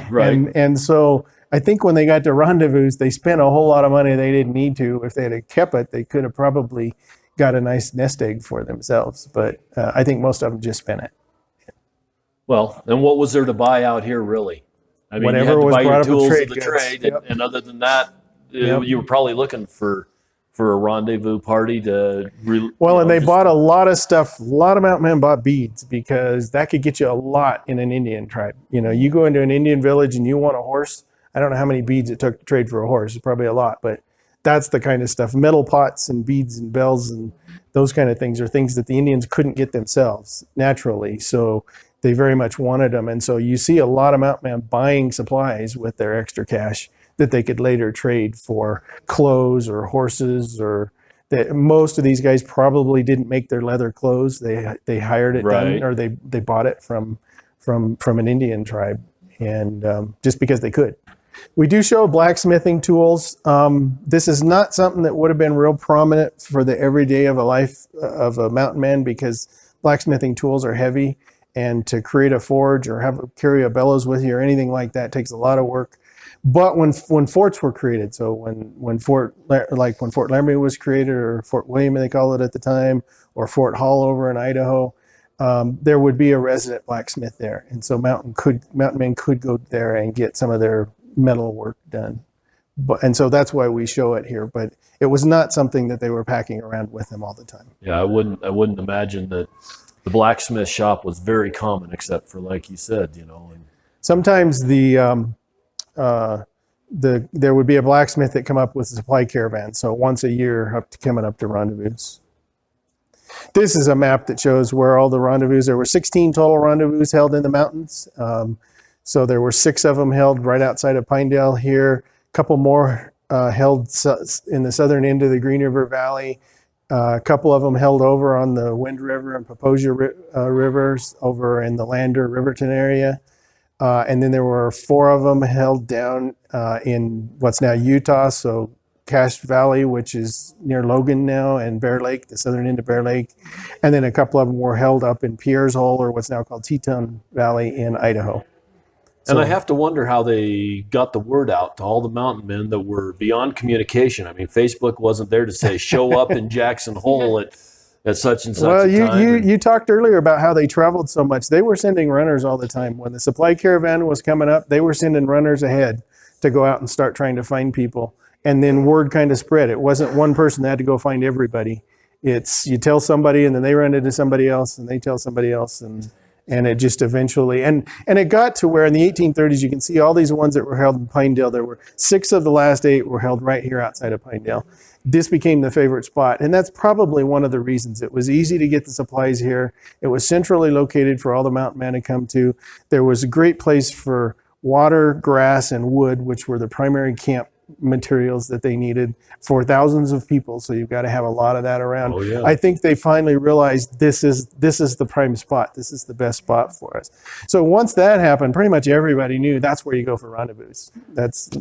And so I think when they got to Rendezvous, they spent a whole lot of money they didn't need to. If they had kept it, they could have probably got a nice nest egg for themselves. But I think most of them just spent it. Well, and what was there to buy out here, really? I mean, Whatever you had to was buy your brought up with tools trade of the goods. trade, Yep. and other than that, Yep. you were probably looking for a rendezvous party to. Well, and they bought a lot of stuff. A lot of mountain men bought beads because that could get you a lot in an Indian tribe. You know, you go into an Indian village and you want a horse. I don't know how many beads it took to trade for a horse. It's probably a lot, but that's the kind of stuff. Metal pots and beads and bells and those kind of things are things that the Indians couldn't get themselves naturally. So they very much wanted them. And so you see a lot of mountain men buying supplies with their extra cash that they could later trade for clothes or horses, or that most of these guys probably didn't make their leather clothes. They hired it Right. done, or they bought it from an Indian tribe, and just because they could. We do show blacksmithing tools. This is not something that would have been real prominent for the everyday of a life of a mountain man, because blacksmithing tools are heavy, and to create a forge or carry a bellows with you or anything like that takes a lot of work. But when forts were created, so when Fort Laramie was created, or Fort William they call it at the time, or Fort Hall over in Idaho, there would be a resident blacksmith there, and so mountain men could go there and get some of their metal work done. And so that's why we show it here. But it was not something that they were packing around with them all the time. Yeah, I wouldn't imagine that the blacksmith shop was very common, except for, like you said, you know. And Sometimes there would be a blacksmith that come up with a supply caravan. So once a year, coming up to rendezvous. This is a map that shows where all the rendezvous. There were 16 total rendezvous held in the mountains. So there were 6 of them held right outside of Pinedale here. A couple more held in the southern end of the Green River Valley. A couple of them held over on the Wind River and Paposia rivers over in the Lander Riverton area. And then there were 4 of them held down in what's now Utah, so Cache Valley, which is near Logan now, and Bear Lake, the southern end of Bear Lake. And then a couple of them were held up in Pierre's Hole, or what's now called Teton Valley in Idaho. And I have to wonder how they got the word out to all the mountain men that were beyond communication. I mean, Facebook wasn't there to say, show up in Jackson Hole at such and such a time. You talked earlier about how they traveled so much. They were sending runners all the time. When the supply caravan was coming up, they were sending runners ahead to go out and start trying to find people. And then word kind of spread. It wasn't one person that had to go find everybody. It's you tell somebody, and then they run into somebody else, and they tell somebody else, and it just eventually, and it got to where in the 1830s, you can see all these ones that were held in Pinedale. There were 6 of the last 8 were held right here outside of Pinedale. This became the favorite spot, and that's probably one of the reasons. It was easy to get the supplies here. It was centrally located for all the mountain men to come to. There was a great place for water, grass, and wood, which were the primary camp materials that they needed for thousands of people. So you've got to have a lot of that around. Oh, yeah. I think they finally realized this is the prime spot. This is the best spot for us. So once that happened, pretty much everybody knew that's where you go for rendezvous.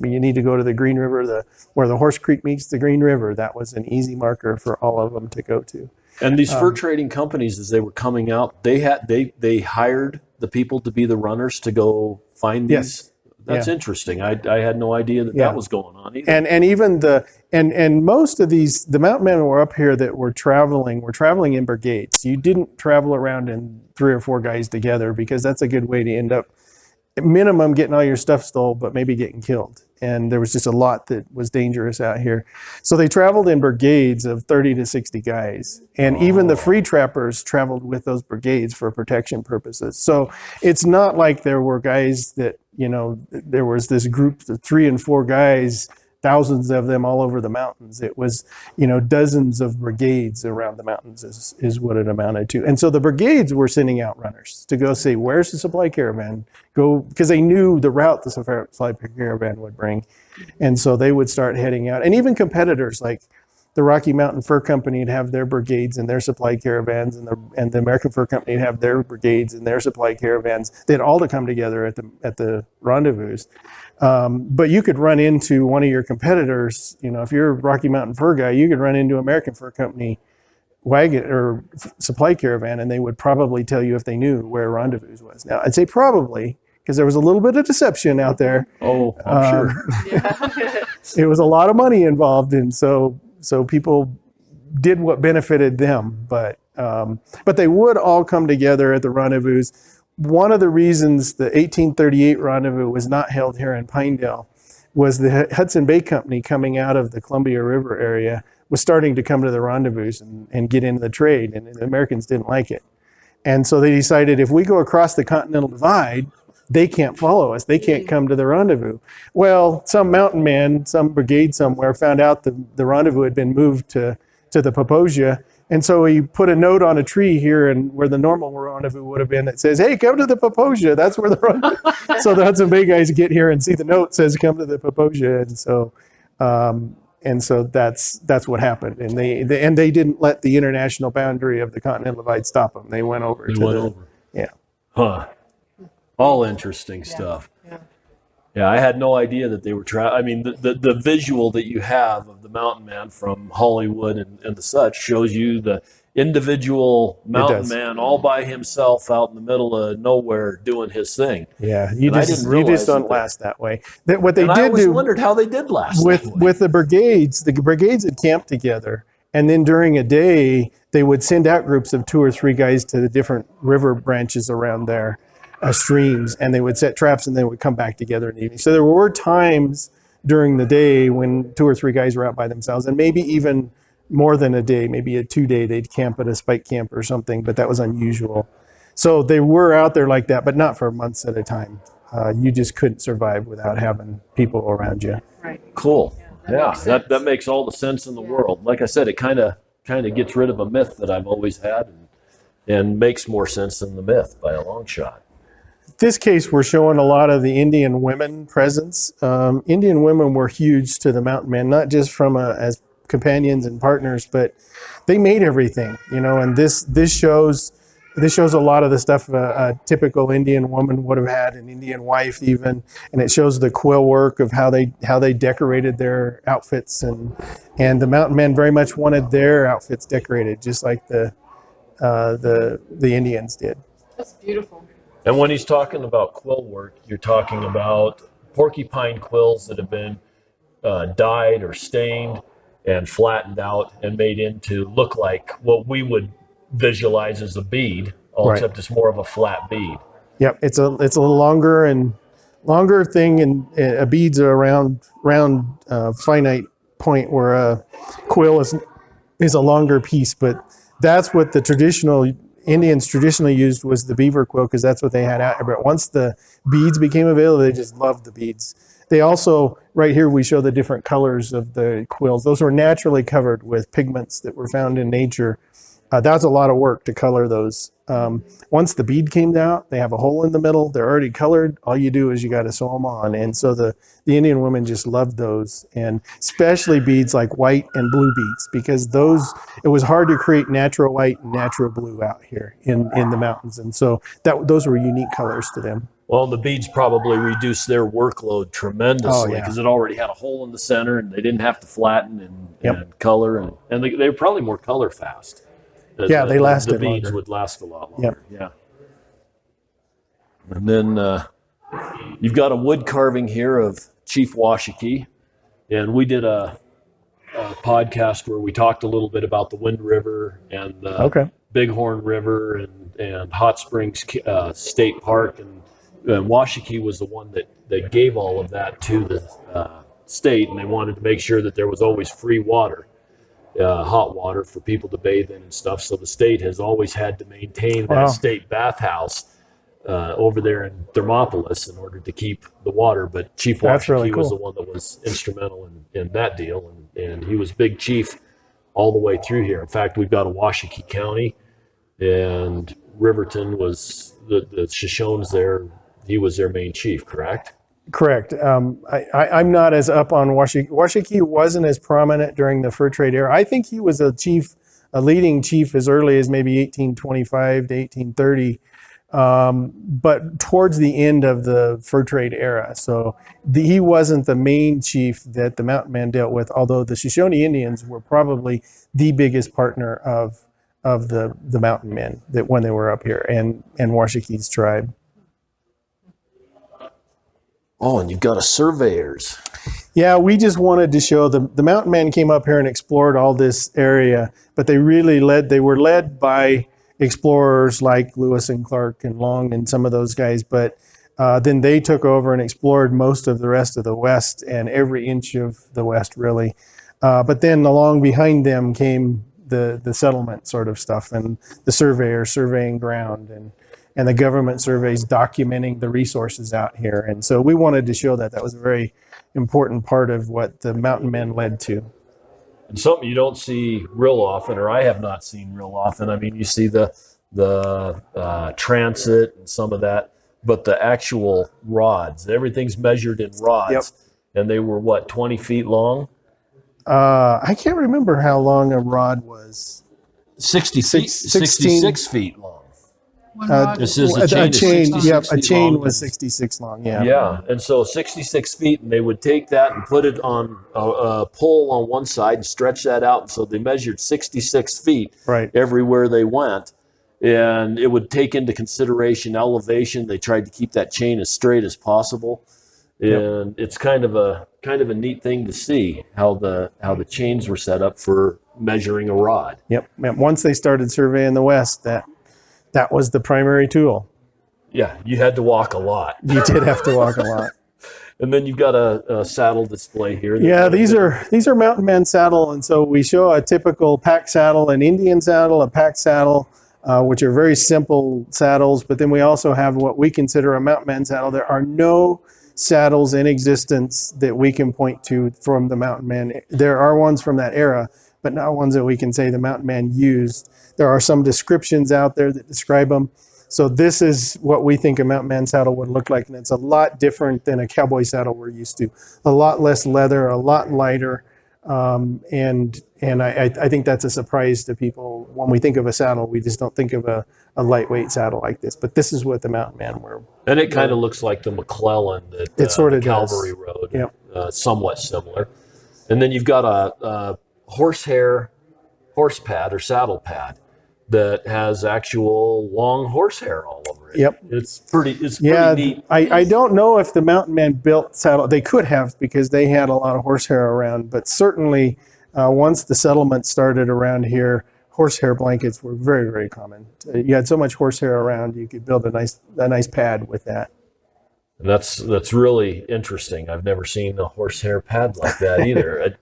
You need to go to the Green River, where the Horse Creek meets the Green River. That was an easy marker for all of them to go to. And these fur trading companies, as they were coming out, they hired the people to be the runners to go find these. Yes. That's interesting. I had no idea that was going on either. And even and most of the mountain men were up here that were traveling in brigades. You didn't travel around in 3 or 4 guys together, because that's a good way to end up at minimum getting all your stuff stole, but maybe getting killed. And there was just a lot that was dangerous out here. So they traveled in brigades of 30 to 60 guys. And even the free trappers traveled with those brigades for protection purposes. So it's not like there were guys that, there was this group of 3 and 4 guys, thousands of them all over the mountains. It was, dozens of brigades around the mountains is what it amounted to. And so the brigades were sending out runners to go see, where's the supply caravan? Go, because they knew the route the supply caravan would bring. And so they would start heading out. And even competitors, like the Rocky Mountain Fur Company would have their brigades and their supply caravans, and the American Fur Company would have their brigades and their supply caravans. They'd all to come together at the rendezvous. But you could run into one of your competitors. You know, if you're a Rocky Mountain Fur guy, you could run into American Fur Company wagon or supply caravan, and they would probably tell you if they knew where rendezvous was. Now, I'd say probably, because there was a little bit of deception out there. Oh, I'm sure. It was a lot of money involved, and so people did what benefited them. But they would all come together at the rendezvous. One of the reasons the 1838 rendezvous was not held here in Pinedale was the Hudson Bay Company, coming out of the Columbia River area, was starting to come to the rendezvous and get into the trade, and the Americans didn't like it. And so they decided, if we go across the Continental Divide, they can't follow us. They can't come to the rendezvous. Well, some mountain man, some brigade somewhere found out the rendezvous had been moved to the Poposia. And so he put a note on a tree here, and where the normal rendezvous would have been, that says, "Hey, come to the Poposia." That's where the rendezvous. So the Hudson Bay guys get here and see the note says, "Come to the Poposia." And so that's what happened. And they didn't let the international boundary of the Continental Divide stop them. They went over. Yeah. Huh. All interesting stuff. Yeah, I had no idea that they were I mean, the visual that you have of the mountain man from Hollywood and the such shows you the individual mountain man all by himself out in the middle of nowhere doing his thing. Yeah, you just don't last that way. What they did I always wondered how they did last with the brigades had camped together, and then during a day they would send out groups of 2 or 3 guys to the different river branches around there. Streams, and they would set traps, and they would come back together in the evening. So there were times during the day when 2 or 3 guys were out by themselves, and maybe even more than a day, maybe a 2-day, they'd camp at a spike camp or something, but that was unusual. So they were out there like that, but not for months at a time. You just couldn't survive without having people around you. Right. Cool. That makes all the sense in the world. Like I said, it kind of gets rid of a myth that I've always had, and makes more sense than the myth by a long shot. This case, we're showing a lot of the Indian women presence. Indian women were huge to the mountain man, not just from as companions and partners, but they made everything, you know. And this shows a lot of the stuff a typical Indian woman would have had, an Indian wife even, and it shows the quill work of how they decorated their outfits, and the mountain men very much wanted their outfits decorated, just like the Indians did. That's beautiful. And when he's talking about quill work, you're talking about porcupine quills that have been dyed or stained and flattened out and made into look like what we would visualize as a bead, except it's more of a flat bead. Yep, it's a little longer thing, and beads are around finite point, where a quill is a longer piece. But that's what the Indians traditionally used, was the beaver quill, because that's what they had out. But once the beads became available, they just loved the beads. They also, right here, we show the different colors of the quills. Those were naturally covered with pigments that were found in nature. That was a lot of work to color those. Once the bead came out, they have a hole in the middle. They're already colored. All you do is you got to sew them on. And so the Indian women just loved those, and especially beads like white and blue beads, because it was hard to create natural white and natural blue out here in the mountains. And so those were unique colors to them. Well, the beads probably reduced their workload tremendously, because it already had a hole in the center, and they didn't have to flatten and color, and they were probably more color fast. They lasted The beads longer. would last a lot longer. Yeah. And then you've got a wood carving here of Chief Washakie, and we did a podcast where we talked a little bit about the Wind River and the Bighorn River and Hot Springs State Park, and Washakie was the one that gave all of that to the state, and they wanted to make sure that there was always free water. Hot water for people to bathe in and stuff. So the state has always had to maintain that state bathhouse over there in Thermopolis in order to keep the water. But Chief Washakie was the one that was instrumental in that deal. And he was big chief all the way through here. In fact, we've got a Washakie County, and Riverton was the Shoshones there. He was their main chief, correct? Correct. I'm not as up on Washakie. Washakie wasn't as prominent during the fur trade era. I think he was a leading chief as early as maybe 1825 to 1830, but towards the end of the fur trade era. So he wasn't the main chief that the Mountain Man dealt with, although the Shoshone Indians were probably the biggest partner of the Mountain Men that when they were up here, and Washakie's tribe. Oh, and you've got a surveyors. Yeah, we just wanted to show the Mountain Man came up here and explored all this area, but they were led by explorers like Lewis and Clark and Long and some of those guys, but then they took over and explored most of the rest of the West and every inch of the West, really. But then along behind them came the settlement sort of stuff and the surveyors surveying ground and the government surveys documenting the resources out here. And so we wanted to show that was a very important part of what the Mountain Men led to. And something you don't see real often, or I have not seen real often. I mean, you see the transit and some of that, but the actual rods, everything's measured in rods. Yep. And they were what, 20 feet long? I can't remember how long a rod was. 66 feet long. One rod This is is a chain. A chain, 66 yep, a feet chain long. was 66 long, yeah. Yeah, and so 66 feet, and they would take that and put it on a pole on one side and stretch that out. And so they measured 66 feet Right. everywhere they went, and it would take into consideration elevation. They tried to keep that chain as straight as possible, and it's kind of a neat thing to see how the chains were set up for measuring a rod. Yep. Once they started surveying the West, that was the primary tool. Yeah, you had to walk a lot. You did have to walk a lot. And then you've got a saddle display here. Yeah, these are Mountain Man saddle, and so we show a typical pack saddle, an Indian saddle, a pack saddle, which are very simple saddles. But then we also have what we consider a Mountain Man saddle. There are no saddles in existence that we can point to from the Mountain Man. There are ones from that era, but not ones that we can say the Mountain Man used. There are some descriptions out there that describe them. So this is what we think a Mountain Man saddle would look like, and it's a lot different than a cowboy saddle we're used to. A lot less leather, a lot lighter, and I think that's a surprise to people. When we think of a saddle, we just don't think of a lightweight saddle like this. But this is what the Mountain Man were. And it kind of looks like the McClellan that It sort of Cavalry does. rode, Yep. somewhat similar. And then you've got a horsehair horse pad or saddle pad that has actual long horsehair all over it. Yep. It's pretty Yeah, neat. I don't know if the Mountain Man built saddle. They could have because they had a lot of horsehair around. But certainly, once the settlement started around here, horsehair blankets were very, very common. You had so much horsehair around, you could build a nice pad with that. And that's really interesting. I've never seen a horsehair pad like that either.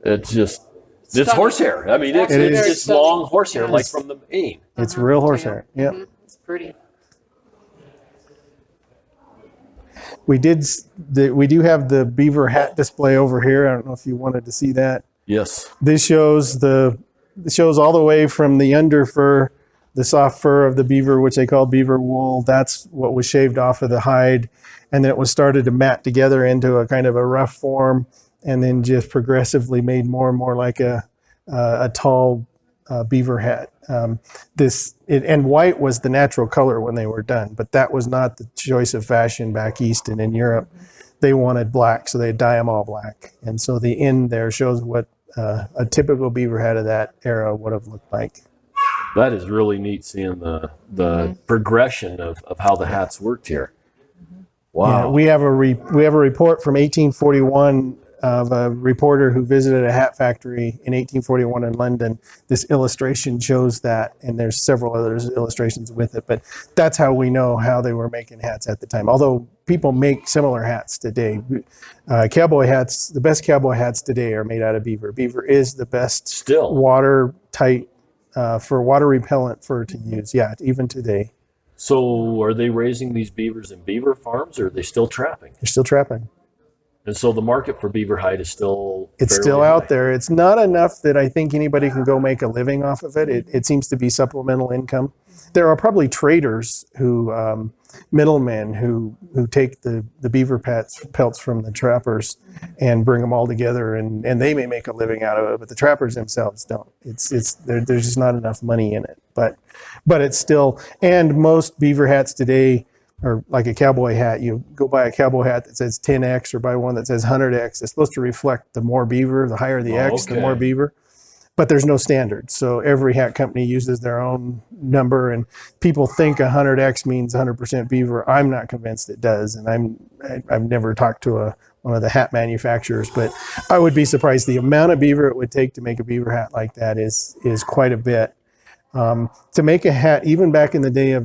It's horsehair. I mean, it's long horsehair, like from the mane. It's real horsehair. Yeah. It's pretty. We do have the beaver hat display over here. I don't know if you wanted to see that. Yes. This shows all the way from the under fur, the soft fur of the beaver, which they call beaver wool. That's what was shaved off of the hide, and then it was started to mat together into a kind of a rough form, and then just progressively made more and more like a tall beaver hat. And white was the natural color when they were done, but that was not the choice of fashion back east and in Europe. They wanted black, so they had dye them all black. And so the end there shows what a typical beaver hat of that era would have looked like. That is really neat seeing the progression of how the hats worked here. Wow. Yeah, we have a report from 1841 of a reporter who visited a hat factory in 1841 in London. This illustration shows that, and there's several other illustrations with it, but that's how we know how they were making hats at the time. Although people make similar hats today. Cowboy hats, the best cowboy hats today are made out of beaver. Beaver is the best Still. watertight, for water repellent fur to use. Yeah, even today. So are they raising these beavers in beaver farms, or are they still trapping? They're still trapping. And so the market for beaver hide is still It's fairly still high. out there. It's not enough that I think anybody can go make a living off of it. It seems to be supplemental income. There are probably traders who, middlemen who take the beaver pelts from the trappers and bring them all together, and they may make a living out of it, but the trappers themselves don't. There's just not enough money in it. But it's still, and most beaver hats today, or like a cowboy hat, you go buy a cowboy hat that says 10X or buy one that says 100X. It's supposed to reflect the more beaver, the higher the X, the more beaver. But there's no standard. So every hat company uses their own number, and people think 100X means 100% beaver. I'm not convinced it does. And I've never talked to one of the hat manufacturers, but I would be surprised. The amount of beaver it would take to make a beaver hat like that is quite a bit. To make a hat, even back in the day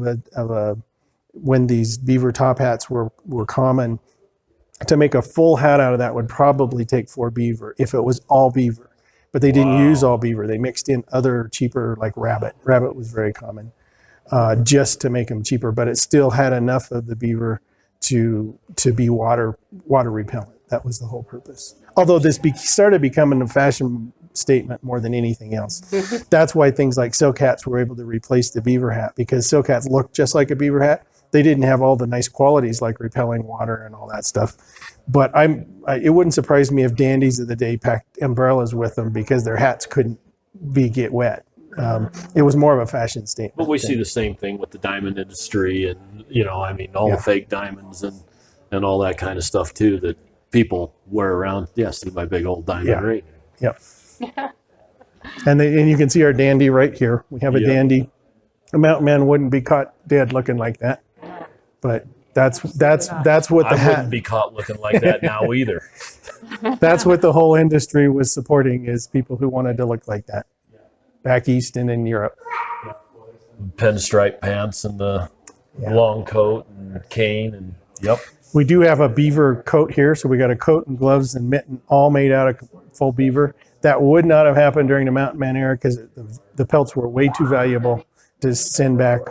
when these beaver top hats were common, to make a full hat out of that would probably take 4 beaver if it was all beaver. But they didn't use all beaver. They mixed in other cheaper, like rabbit. Rabbit was very common, just to make them cheaper. But it still had enough of the beaver to be water repellent. That was the whole purpose. Although this started becoming a fashion statement more than anything else. That's why things like silk hats were able to replace the beaver hat, because silk hats looked just like a beaver hat. They didn't have all the nice qualities like repelling water and all that stuff. But it wouldn't surprise me if dandies of the day packed umbrellas with them because their hats couldn't get wet. It was more of a fashion statement. But we see the same thing with the diamond industry, and all the fake diamonds and all that kind of stuff too that people wear around. Yeah, see my big old diamond ring. Yep. And you can see our dandy right here. We have a dandy. A mountain man wouldn't be caught dead looking like that. But that's what the hat. I wouldn't be caught looking like that now either. That's what the whole industry was supporting, is people who wanted to look like that back east and in Europe. Pinstripe pants and the long coat and cane and We do have a beaver coat here, so we got a coat and gloves and mitten all made out of full beaver. That would not have happened during the Mountain Man era because the pelts were way too valuable to send back.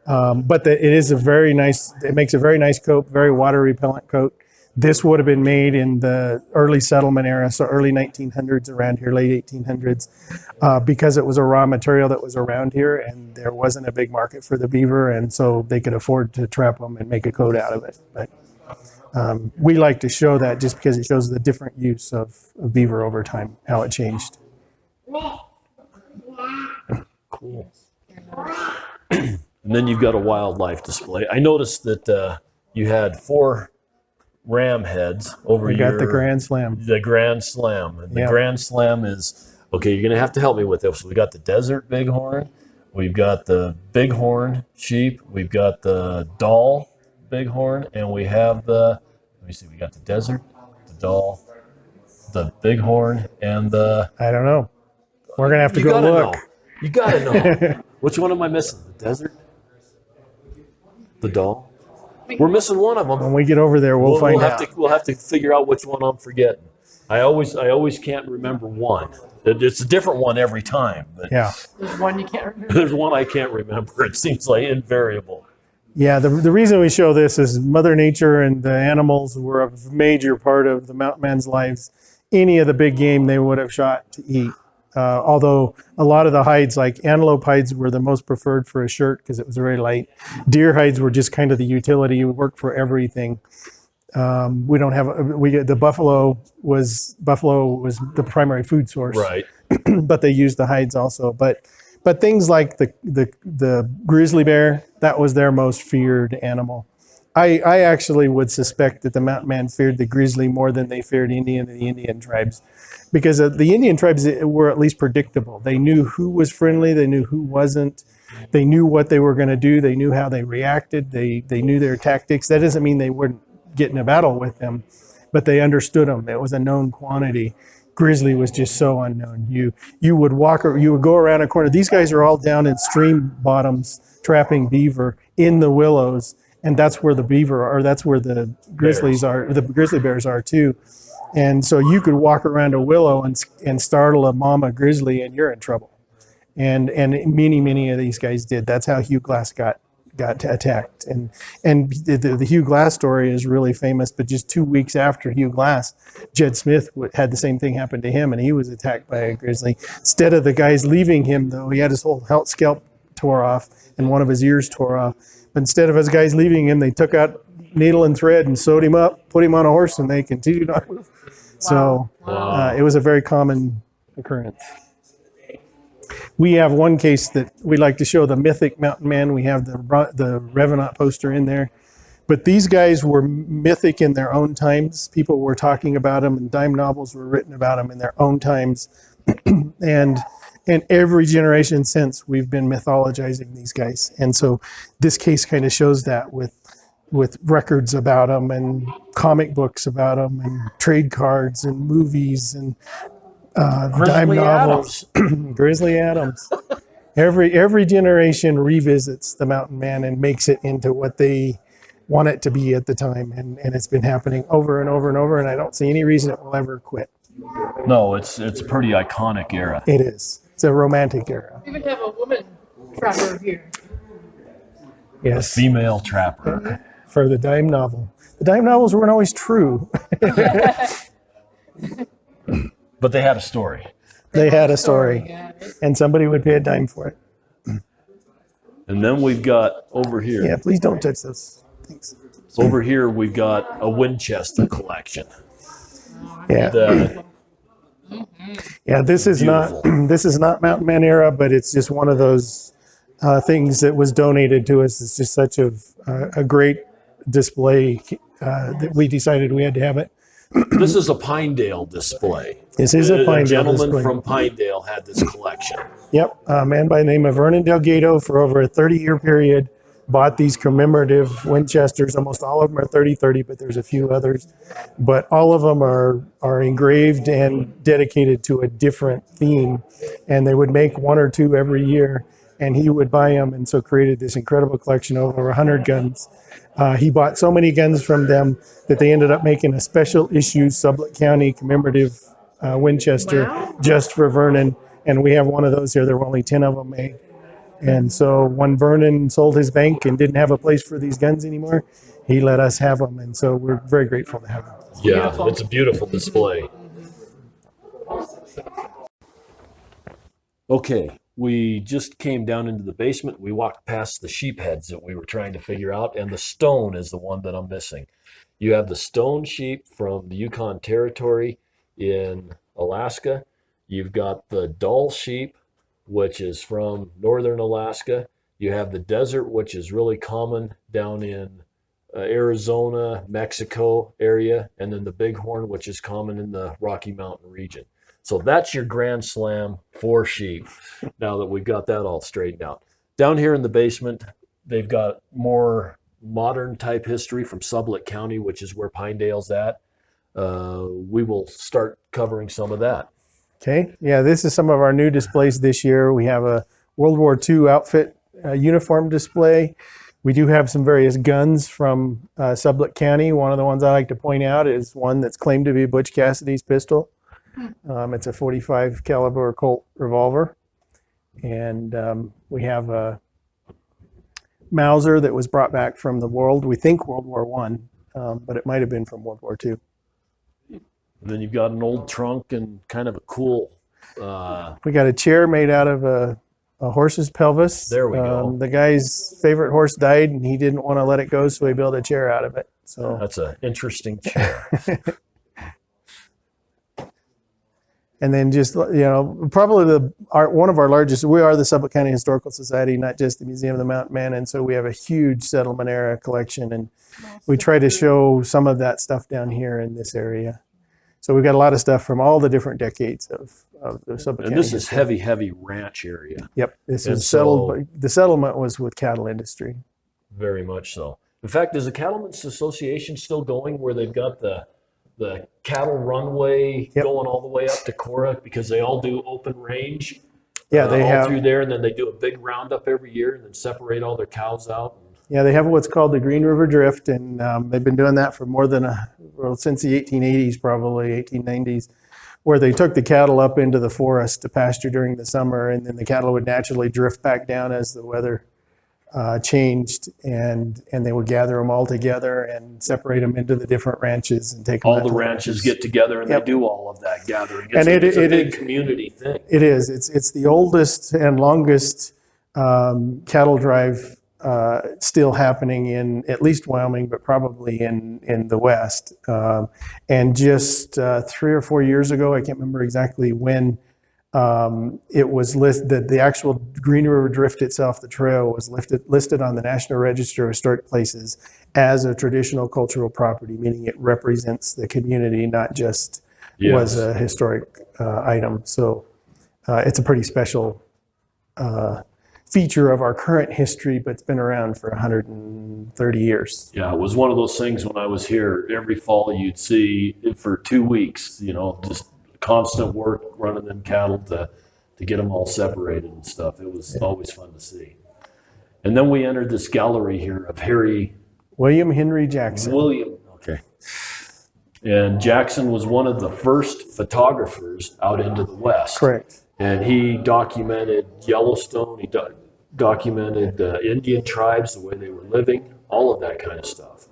But it is it makes a very nice coat, very water repellent coat. This would have been made in the early settlement era, so early 1900s around here, late 1800s, because it was a raw material that was around here and there wasn't a big market for the beaver, and so they could afford to trap them and make a coat out of it. But we like to show that just because it shows the different use of beaver over time, how it changed. Cool. And then you've got a wildlife display. I noticed that you had 4 ram heads over We got the Grand Slam. The Grand Slam. And the Grand Slam is, okay, you're going to have to help me with this. We got the desert bighorn. We've got the bighorn sheep. We've got the Dall bighorn. And we have let me see, we got the desert, the Dall, the bighorn, and the... I don't know. We're going to have to go look. You got to know. Which one am I missing? The desert? The Dall? We're missing one of them. When we get over there, we'll find out. We'll have to figure out which one I'm forgetting. I always can't remember one. It's a different one every time. But There's one you can't remember. there's one I can't remember. It seems like invariable. Yeah, the reason we show this is Mother Nature and the animals were a major part of the mountain man's lives. Any of the big game they would have shot to eat. Although a lot of the hides, like antelope hides, were the most preferred for a shirt because it was very light. Deer hides were just kind of the utility. It would work for everything. We don't have the buffalo was the primary food source, Right. but they used the hides also. But things like the grizzly bear, that was their most feared animal. I actually would suspect that the mountain man feared the grizzly more than they feared the Indian tribes, because the Indian tribes were at least predictable. They knew who was friendly, they knew who wasn't, they knew what they were going to do, they knew how they reacted, they knew their tactics. That doesn't mean they wouldn't get in a battle with them, but they understood them. It was a known quantity. Grizzly was just so unknown. You would go around a corner. These guys are all down in stream bottoms trapping beaver in the willows, and that's where the that's where the grizzlies are. The grizzly bears are too. And so you could walk around a willow and startle a mama grizzly, and you're in trouble. And many of these guys did. That's how Hugh Glass got got attacked. And the Hugh Glass story is really famous, but just 2 weeks after Hugh Glass, Jed Smith had the same thing happen to him, and he was attacked by a grizzly. Instead of the guys leaving him, though, he had his whole scalp tore off and one of his ears tore off. But instead of his guys leaving him, they took out needle and thread and sewed him up, put him on a horse, and they continued on. So it was a very common occurrence. We have one case that we like to show, the mythic mountain man. We have the Revenant poster in there. But these guys were mythic in their own times. People were talking about them, and dime novels were written about them in their own times. and every generation since, we've been mythologizing these guys. And so this case kind of shows that with records about them and comic books about them and trade cards and movies and dime novels. Grizzly Adams. Every generation revisits the mountain man and makes it into what they want it to be at the time. And it's been happening over and over and over, and I don't see any reason it will ever quit. No, it's a pretty iconic era. It is. It's a romantic era. We even have a woman trapper here. Yes. Female trapper. For the dime novel. The dime novels weren't always true. But they had a story. They had a story, Yeah. and somebody would pay a dime for it. And then we've got over here. Yeah, please don't touch those things. Over here, we've got a Winchester collection. Yeah. Yeah, this is not Mountain Man era, but it's just one of those things that was donated to us. It's just such a great display that we decided we had to have it. This is a Pinedale display. This is a Pinedale A gentleman display. from Pinedale had this collection. Yep, a man by the name of Vernon Delgado, for over a 30-year period, bought these commemorative Winchesters. Almost all of them are 30-30, but there's a few others. But all of them are engraved and dedicated to a different theme. And they would make one or two every year, and he would buy them, and so created this incredible collection of over 100 guns. He bought so many guns from them that they ended up making a special issue Sublette County commemorative Winchester just for Vernon. And we have one of those here. There were only 10 of them made. And so when Vernon sold his bank and didn't have a place for these guns anymore, he let us have them. And so we're very grateful to have them. Yeah, Beautiful. it's a beautiful display. Okay, we just came down into the basement. We walked past the sheep heads that we were trying to figure out, and the stone is the one that I'm missing. You have the stone sheep from the Yukon Territory in Alaska. You've got the Dall sheep, which is from northern Alaska. You have the desert, which is really common down in Arizona, Mexico area, and then the bighorn, which is common in the Rocky Mountain region. So that's your Grand Slam for sheep, now that we've got that all straightened out. Down here in the basement, they've got more modern type history from Sublette County, which is where Pinedale's at. We will start covering some of that. Okay. Yeah, this is some of our new displays this year. We have a World War II outfit uniform display. We do have some various guns from Sublette County. One of the ones I like to point out is one that's claimed to be Butch Cassidy's pistol. It's a .45 caliber Colt revolver. And we have a Mauser that was brought back from we think World War One, but it might have been from World War II. And then you've got an old trunk and kind of a cool... We got a chair made out of a horse's pelvis. There we go. The guy's favorite horse died, and he didn't want to let it go, so he built a chair out of it. So That's an interesting chair. And then just, probably one of our largest, we are the Sublette County Historical Society, not just the Museum of the Mountain Man. And so we have a huge settlement era collection, and we try to show some of that stuff down here in this area. So we've got a lot of stuff from all the different decades of the Sublette County. And this is history. heavy ranch area. Yep. This And is settled. so- The settlement was with cattle industry. Very much so. In fact, is the Cattlemen's Association still going where they've got the cattle runway Yep. going all the way up to Cora, because they all do open range? Yeah, they all have. through there, and then they do a big roundup every year and then separate all their cows out. Yeah, they have what's called the Green River Drift, and they've been doing that for more than since the 1880s, probably 1890s, where they took the cattle up into the forest to pasture during the summer, and then the cattle would naturally drift back down as the weather changed, and they would gather them all together and separate them into the different ranches and take them All out the to ranches get together and Yep. they do all of that gathering. And It's a it- big community thing. It is. It's the oldest and longest cattle drive still happening in at least Wyoming, but probably in the West. And just 3 or 4 years ago, I can't remember exactly when, it was listed. The actual Green River Drift itself, the trail, was listed on the National Register of Historic Places as a traditional cultural property, meaning it represents the community, not just was a historic item. So it's a pretty special feature of our current history, but it's been around for 130 years. Yeah, it was one of those things when I was here, every fall you'd see it for 2 weeks, just constant work running them cattle to get them all separated and stuff. It was always fun to see. And then we entered this gallery here of William Henry Jackson. Okay. And Jackson was one of the first photographers out into the West. Correct. And he documented Yellowstone. He documented the Indian tribes, the way they were living, all of that kind of stuff.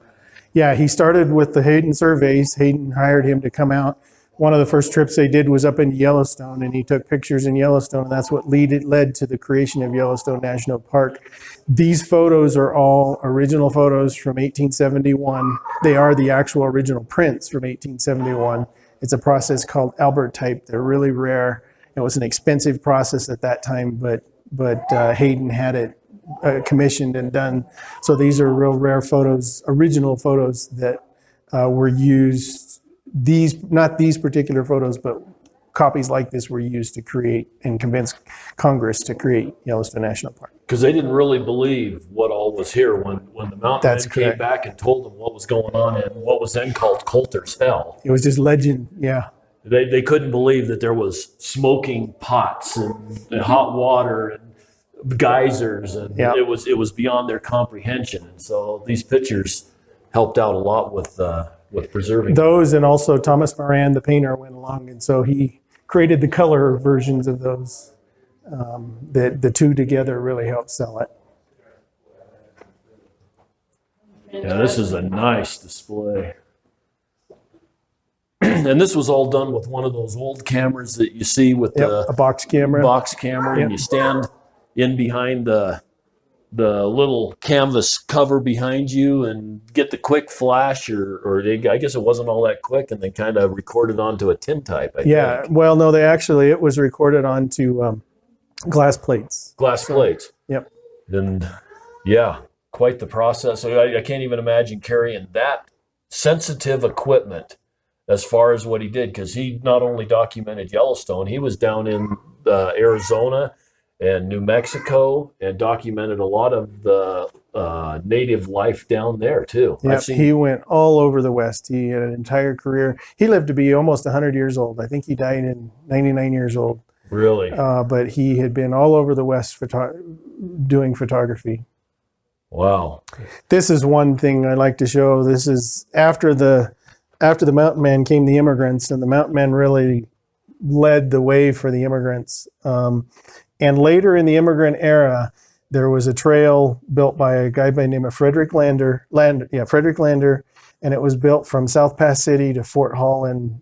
Yeah, he started with the Hayden surveys. Hayden hired him to come out. One of the first trips they did was up into Yellowstone, and he took pictures in Yellowstone, and that's what led to the creation of Yellowstone National Park. These photos are all original photos from 1871. They are the actual original prints from 1871. It's a process called Albert type. They're really rare. It was an expensive process at that time, but Hayden had it commissioned and done. So these are real rare photos, original photos that were used. Not these particular photos, but copies like this were used to create and convince Congress to create Yellowstone National Park. Because they didn't really believe what all was here when the mountain men came back and told them what was going on in what was then called Coulter's Hell. It was just legend, yeah. They couldn't believe that there was smoking pots and hot water and geysers, and it was beyond their comprehension. And so these pictures helped out a lot with preserving those, and also Thomas Moran, the painter, went along, and so he created the color versions of those. The two together really helped sell it. Yeah, this is a nice display. And this was all done with one of those old cameras that you see with a box camera. And you stand in behind the little canvas cover behind you and get the quick flash, or I guess it wasn't all that quick, and they kind of recorded onto a tintype. I think. Well, no, it was recorded onto glass plates. Plates. Yep. And quite the process. So I can't even imagine carrying that sensitive equipment as far as what he did, because he not only documented Yellowstone, he was down in Arizona and New Mexico and documented a lot of the native life down there too. Yeah, he went all over the West. He had an entire career. He lived to be almost 100 years old. I think he died in 99 years old. Really? But he had been all over the West doing photography. Wow. This is one thing I like to show. This is after the mountain man came the immigrants, and the mountain man really led the way for the immigrants. And later in the immigrant era, there was a trail built by a guy by the name of Frederick Lander, and it was built from South Pass City to Fort Hall in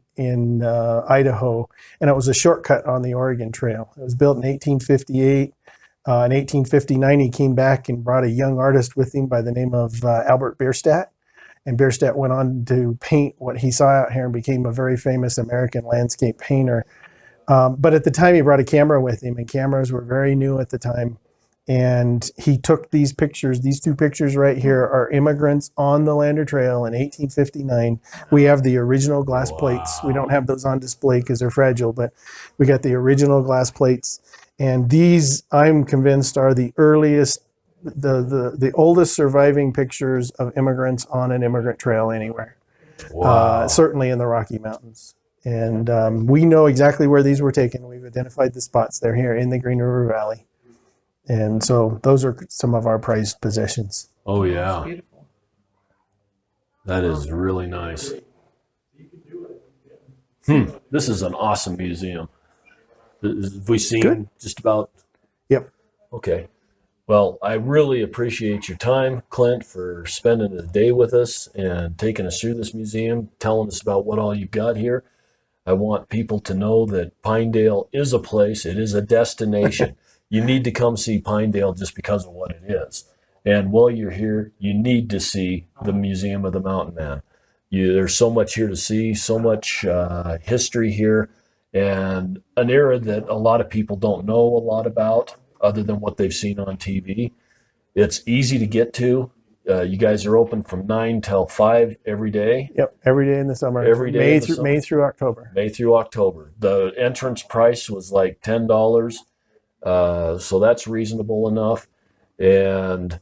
Idaho, and it was a shortcut on the Oregon Trail. It was built in 1858. In 1859, he came back and brought a young artist with him by the name of Albert Bierstadt, and Bierstadt went on to paint what he saw out here and became a very famous American landscape painter. But at the time, he brought a camera with him, and cameras were very new at the time. And he took these pictures. These two pictures right here are immigrants on the Lander Trail in 1859. We have the original glass plates. We don't have those on display because they're fragile, but we got the original glass plates. And these, I'm convinced, are the earliest, the oldest surviving pictures of immigrants on an immigrant trail anywhere. Wow. Certainly in the Rocky Mountains. And we know exactly where these were taken. We've identified the spots. They're here in the Green River Valley. And so those are some of our prized possessions. Oh, yeah. Beautiful. That is really nice. This is an awesome museum. Have we seen Good. just about? Yep. Okay. Well, I really appreciate your time, Clint, for spending the day with us and taking us through this museum, telling us about what all you've got here. I want people to know that Pinedale is a place, it is a destination. You need to come see Pinedale just because of what it is. And while you're here, you need to see the Museum of the Mountain Man. There's so much here to see, so much history here, and an era that a lot of people don't know a lot about other than what they've seen on TV. It's easy to get to. You guys are open from 9 till 5 every day. Yep, every day in the summer. Every day in the summer. May through October. May through October. The entrance price was like $10, so that's reasonable enough. And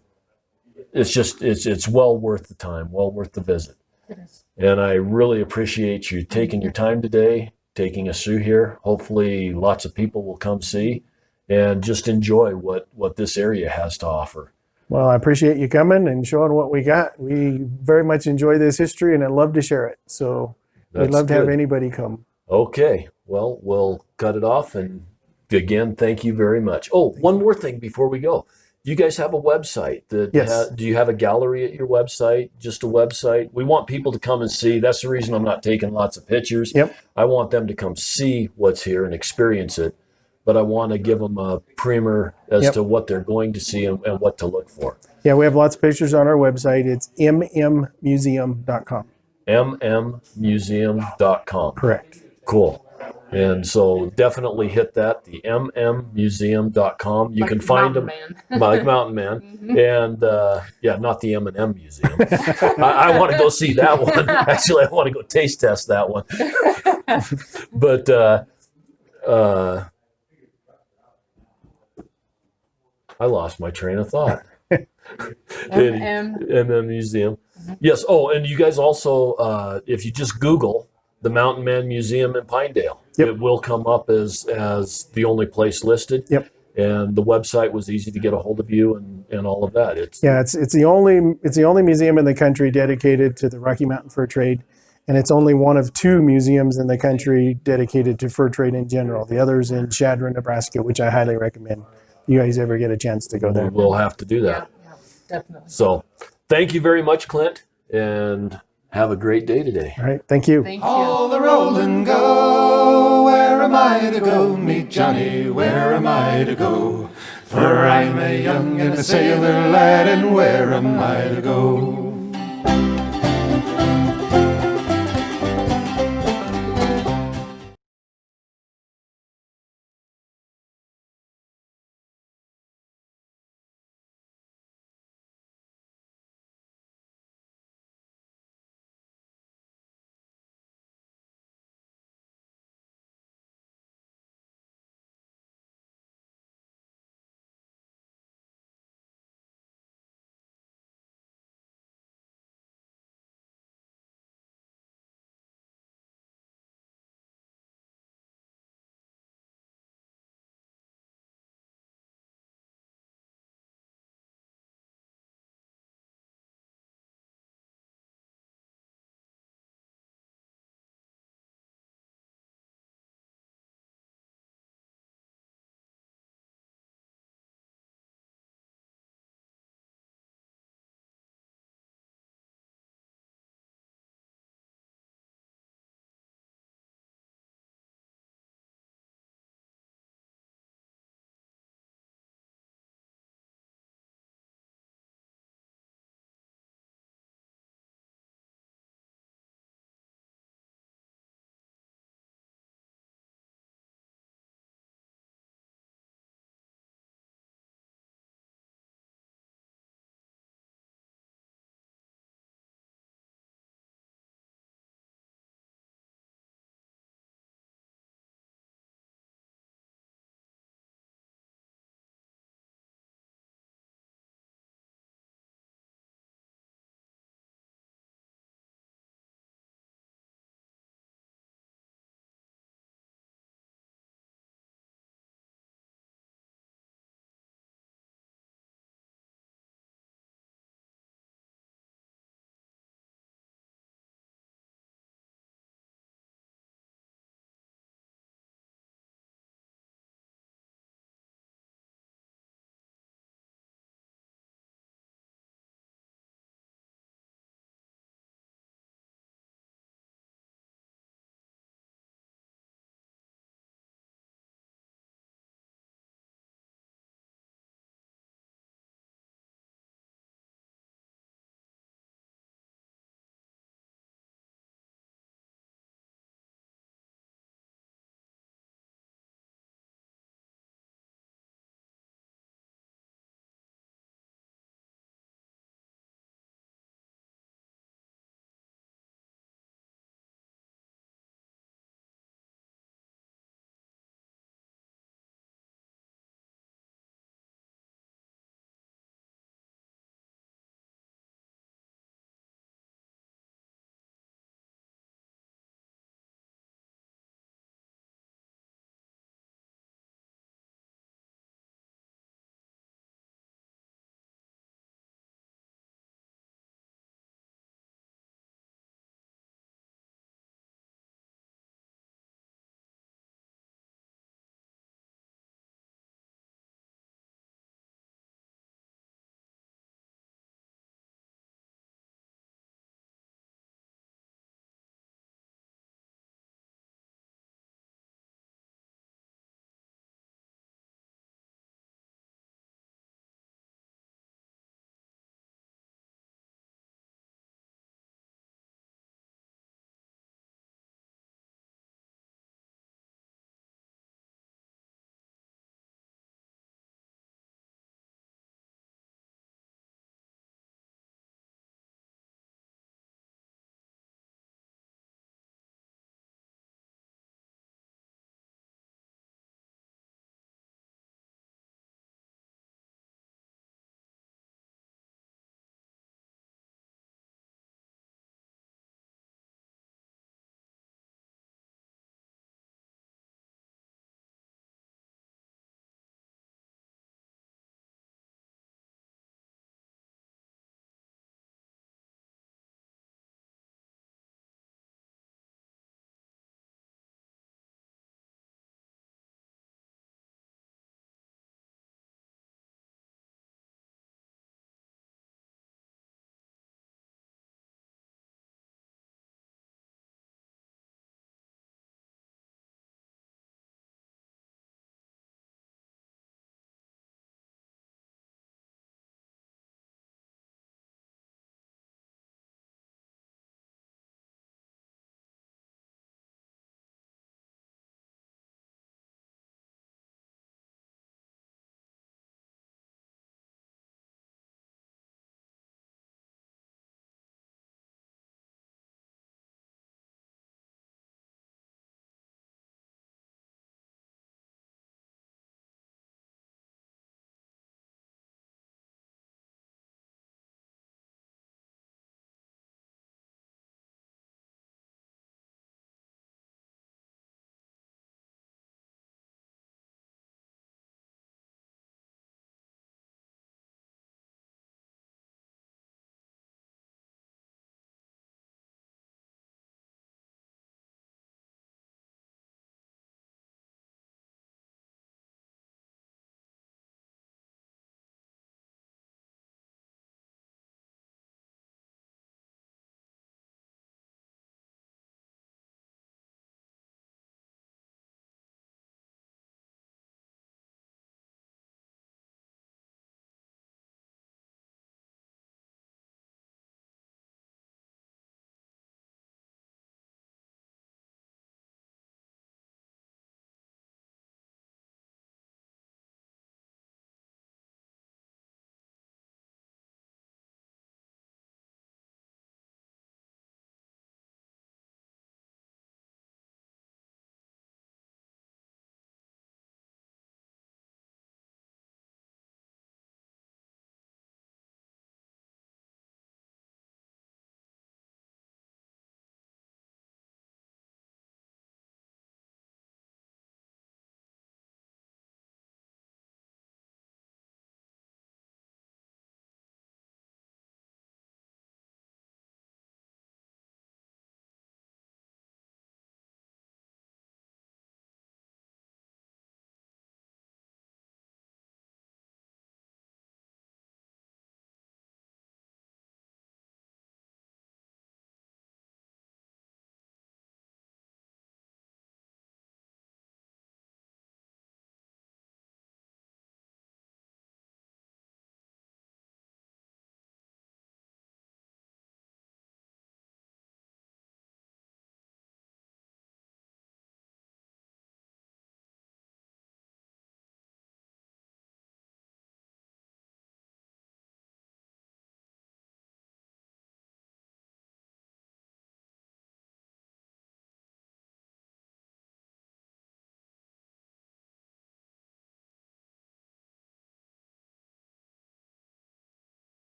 it's well worth the time, well worth the visit. It is. And I really appreciate you taking your time today, taking us through here. Hopefully lots of people will come see and just enjoy what this area has to offer. Well, I appreciate you coming and showing what we got. We very much enjoy this history and I'd love to share it. So we'd love to have anybody come. Okay, well, we'll cut it off. And again, thank you very much. Oh, one more thing before we go. You guys have a website. Yes. Do you have a gallery at your website? Just a website? We want people to come and see. That's the reason I'm not taking lots of pictures. Yep. I want them to come see what's here and experience it. But I want to give them a primer as to what they're going to see and what to look for. Yeah, we have lots of pictures on our website. It's mmmuseum.com. mmmuseum.com. Correct. Cool. And so definitely hit that, the mmmuseum.com. You can find them like Mountain Man. And not the M&M Museum. I want to go see that one. Actually, I want to go taste test that one. But I lost my train of thought. MM Museum. Yes. Oh, and you guys also, if you just Google the Mountain Man Museum in Pinedale, it will come up as the only place listed. Yep. And the website was easy to get a hold of you and all of that. It's the only museum in the country dedicated to the Rocky Mountain fur trade. And it's only one of 2 museums in the country dedicated to fur trade in general. The other's in Chadron, Nebraska, which I highly recommend. You guys ever get a chance to go there? We'll have to do that. Yeah, definitely. So thank you very much, Clint, and have a great day today. All right, thank you. Thank you. All the roll and go, where am I to go? Meet Johnny, where am I to go? For I'm a young and a sailor lad, and where am I to go?